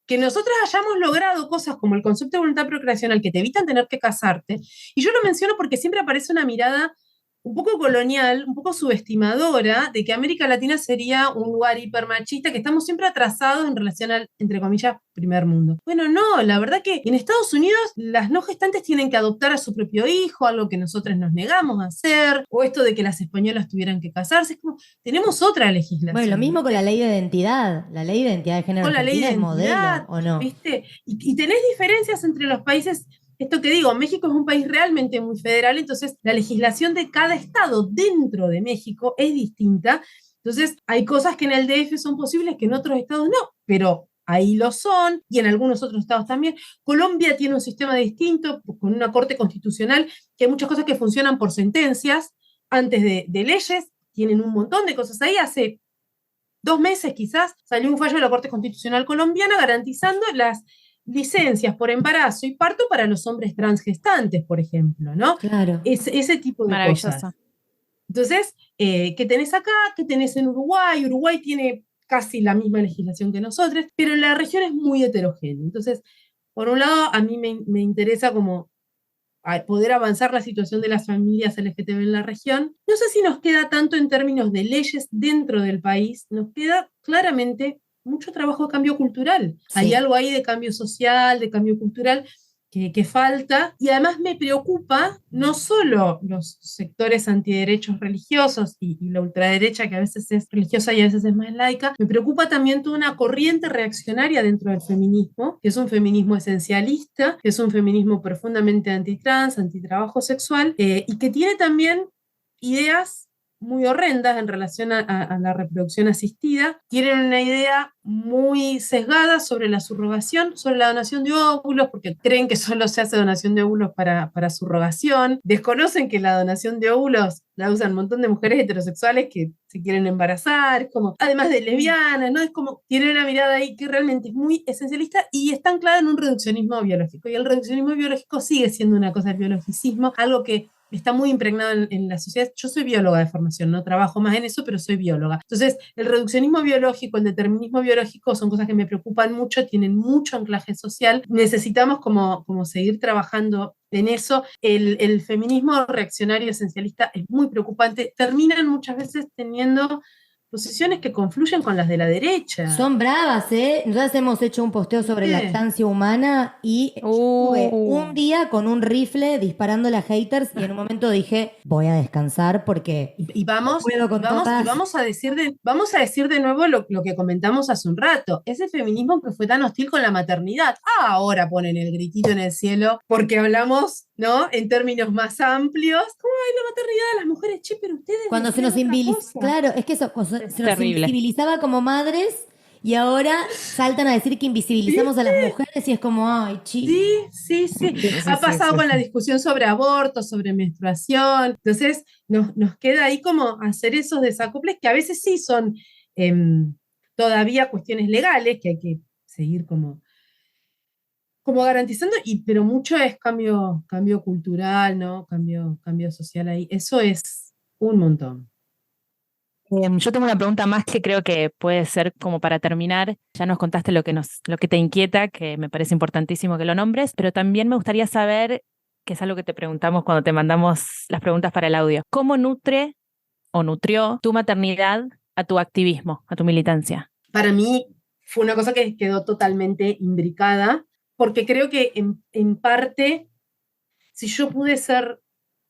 que nosotros hayamos logrado cosas como el concepto de voluntad procreacional que te evitan tener que casarte, y yo lo menciono porque siempre aparece una mirada un poco colonial, un poco subestimadora, de que América Latina sería un lugar hipermachista, que estamos siempre atrasados en relación al, entre comillas, primer mundo. Bueno, no, la verdad que en Estados Unidos las no gestantes tienen que adoptar a su propio hijo, algo que nosotros nos negamos a hacer, o esto de que las españolas tuvieran que casarse, es como, tenemos otra legislación. Bueno, lo mismo con ¿viste? la ley de identidad. La ley de identidad de género Con la ley argentina de es modelo, identidad, ¿o no? ¿viste? Y tenés diferencias entre los países. Esto que digo, México es un país realmente muy federal, entonces la legislación de cada estado dentro de México es distinta. Entonces hay cosas que en el DF son posibles que en otros estados no, pero ahí lo son y en algunos otros estados también. Colombia tiene un sistema distinto, con una corte constitucional, que hay muchas cosas que funcionan por sentencias antes de leyes, tienen un montón de cosas ahí. Hace 2 meses quizás salió un fallo de la Corte Constitucional colombiana garantizando las licencias por embarazo y parto para los hombres transgestantes, por ejemplo, ¿no? Claro. Ese tipo de cosas. Maravilloso. Entonces, ¿qué tenés acá? ¿Qué tenés en Uruguay? Uruguay tiene casi la misma legislación que nosotros, pero la región es muy heterogénea. Entonces, por un lado, a mí me interesa como a poder avanzar la situación de las familias LGTB en la región. No sé si nos queda tanto en términos de leyes dentro del país, nos queda claramente mucho trabajo de cambio cultural. Hay Sí. algo ahí de cambio social, de cambio cultural, que falta, y además me preocupa no solo los sectores antiderechos religiosos y la ultraderecha, que a veces es religiosa y a veces es más laica, me preocupa también toda una corriente reaccionaria dentro del feminismo, que es un feminismo esencialista, que es un feminismo profundamente antitrans, antitrabajo sexual, y que tiene también ideas muy horrendas en relación a la reproducción asistida, tienen una idea muy sesgada sobre la subrogación, sobre la donación de óvulos, porque creen que solo se hace donación de óvulos para subrogación, desconocen que la donación de óvulos la usan un montón de mujeres heterosexuales que se quieren embarazar, es como, además de lesbianas, ¿no? Es como, tienen una mirada ahí que realmente es muy esencialista y está anclada en un reduccionismo biológico, y el reduccionismo biológico sigue siendo una cosa del biologicismo, algo que está muy impregnado en la sociedad. Yo soy bióloga de formación, no trabajo más en eso, pero soy bióloga. Entonces, el reduccionismo biológico, el determinismo biológico son cosas que me preocupan mucho, tienen mucho anclaje social. Necesitamos como seguir trabajando en eso. El feminismo reaccionario esencialista es muy preocupante. Terminan muchas veces teniendo posiciones que confluyen con las de la derecha. Son bravas, ¿eh? Nosotros hemos hecho un posteo sobre ¿Viste? lactancia humana y yo estuve un Uh, día con un rifle disparando a haters y en un momento dije, voy a descansar porque Y vamos, puedo con todas. vamos a decir de nuevo lo que comentamos hace un rato. Ese feminismo que fue tan hostil con la maternidad. Ahora ponen el gritito en el cielo porque hablamos, ¿no? En términos más amplios. ¿Cómo hay la maternidad de las mujeres? Che, pero ustedes Cuando se decían nos otra invisibilizaba, cosa. claro, es que eso, se nos terrible. invisibilizaba como madres y ahora saltan a decir que invisibilizamos a las mujeres y es como, ay, Sí, sí, sí. Ha pasado con la discusión sobre aborto, sobre menstruación. Entonces, nos queda ahí como hacer esos desacoples que a veces sí son todavía cuestiones legales que hay que seguir como garantizando, pero mucho es cambio cultural, ¿no? Cambio social ahí. Eso es un montón. Yo tengo una pregunta más que creo que puede ser como para terminar. Ya nos contaste lo que te inquieta, que me parece importantísimo que lo nombres, pero también me gustaría saber, que es algo que te preguntamos cuando te mandamos las preguntas para el audio, ¿cómo nutre o nutrió tu maternidad a tu activismo, a tu militancia? Para mí fue una cosa que quedó totalmente imbricada, porque creo que en parte, si yo pude ser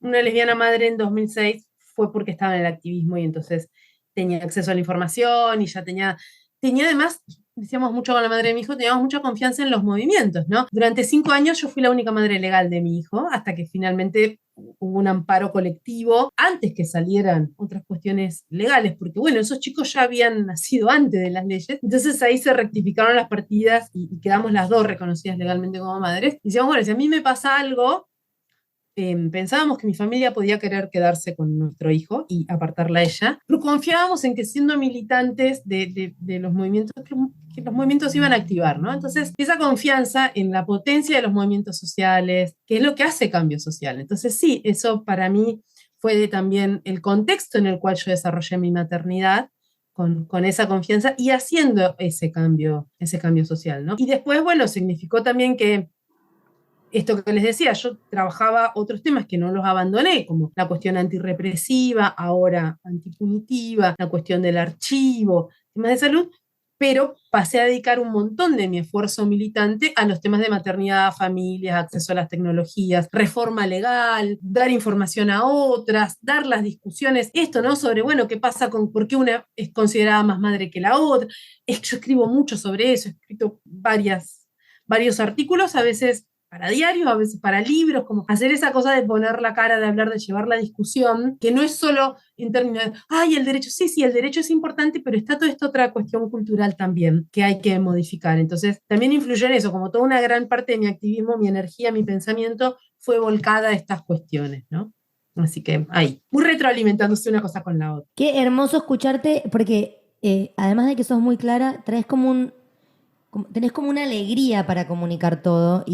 una lesbiana madre en 2006, fue porque estaba en el activismo y entonces tenía acceso a la información y ya tenía además decíamos mucho con la madre de mi hijo, teníamos mucha confianza en los movimientos, ¿no? Durante 5 años yo fui la única madre legal de mi hijo, hasta que finalmente hubo un amparo colectivo antes que salieran otras cuestiones legales, porque bueno, esos chicos ya habían nacido antes de las leyes, entonces ahí se rectificaron las partidas y quedamos las dos reconocidas legalmente como madres. Y decíamos, bueno, si a mí me pasa algo, pensábamos que mi familia podía querer quedarse con nuestro hijo y apartarla a ella, pero confiábamos en que siendo militantes de los movimientos, que los movimientos iban a activar, ¿no? Entonces, esa confianza en la potencia de los movimientos sociales, que es lo que hace cambio social. Entonces, sí, eso para mí fue también el contexto en el cual yo desarrollé mi maternidad, con esa confianza y haciendo ese cambio social, ¿no? Y después, bueno, significó también que esto que les decía, yo trabajaba otros temas que no los abandoné, como la cuestión antirrepresiva, ahora antipunitiva, la cuestión del archivo, temas de salud, pero pasé a dedicar un montón de mi esfuerzo militante a los temas de maternidad, familias, acceso a las tecnologías, reforma legal, dar información a otras, dar las discusiones, esto, ¿no? Sobre, bueno, qué pasa con por qué una es considerada más madre que la otra. Yo escribo mucho sobre eso, he escrito varios artículos, a veces para diarios, a veces para libros, como hacer esa cosa de poner la cara, de hablar, de llevar la discusión, que no es solo en términos de, ay, el derecho, sí, el derecho es importante, pero está toda esta otra cuestión cultural también que hay que modificar. Entonces, también influyó en eso, como toda una gran parte de mi activismo, mi energía, mi pensamiento fue volcada a estas cuestiones, ¿no? Así que ahí, muy retroalimentándose una cosa con la otra. Qué hermoso escucharte, porque además de que sos muy clara, tenés como una alegría para comunicar todo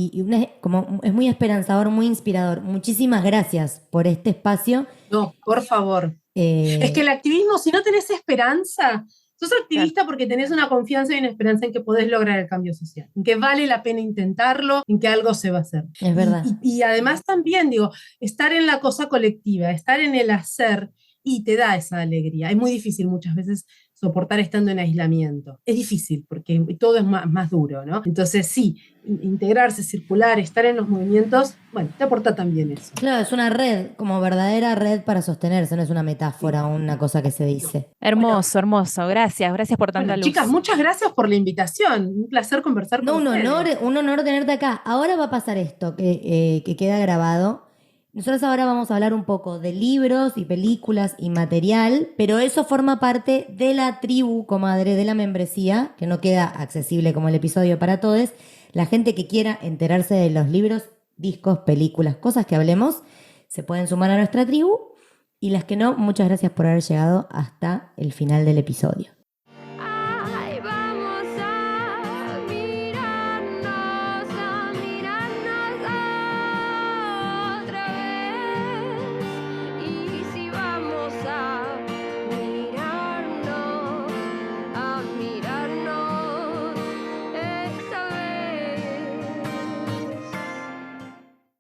como es muy esperanzador, muy inspirador. Muchísimas gracias por este espacio. No, por favor. Es que el activismo, si no tenés esperanza, sos activista porque tenés una confianza y una esperanza en que podés lograr el cambio social, en que vale la pena intentarlo, en que algo se va a hacer. Es verdad. Y además también, digo, estar en la cosa colectiva, estar en el hacer, y te da esa alegría. Es muy difícil muchas veces soportar estando en aislamiento. Es difícil porque todo es más duro, ¿no? Entonces sí, integrarse, circular, estar en los movimientos, bueno, te aporta también eso. Claro, es una red, como verdadera red para sostenerse, no es una metáfora o una cosa que se dice. Hermoso, hermoso. Gracias por tanta Bueno, luz. chicas, muchas gracias por la invitación. Un placer conversar No, con ustedes. un honor tenerte acá. Ahora va a pasar esto, que queda grabado. Nosotros ahora vamos a hablar un poco de libros y películas y material, pero eso forma parte de la tribu, comadre, de la membresía, que no queda accesible como el episodio para todos. La gente que quiera enterarse de los libros, discos, películas, cosas que hablemos, se pueden sumar a nuestra tribu. Y las que no, muchas gracias por haber llegado hasta el final del episodio.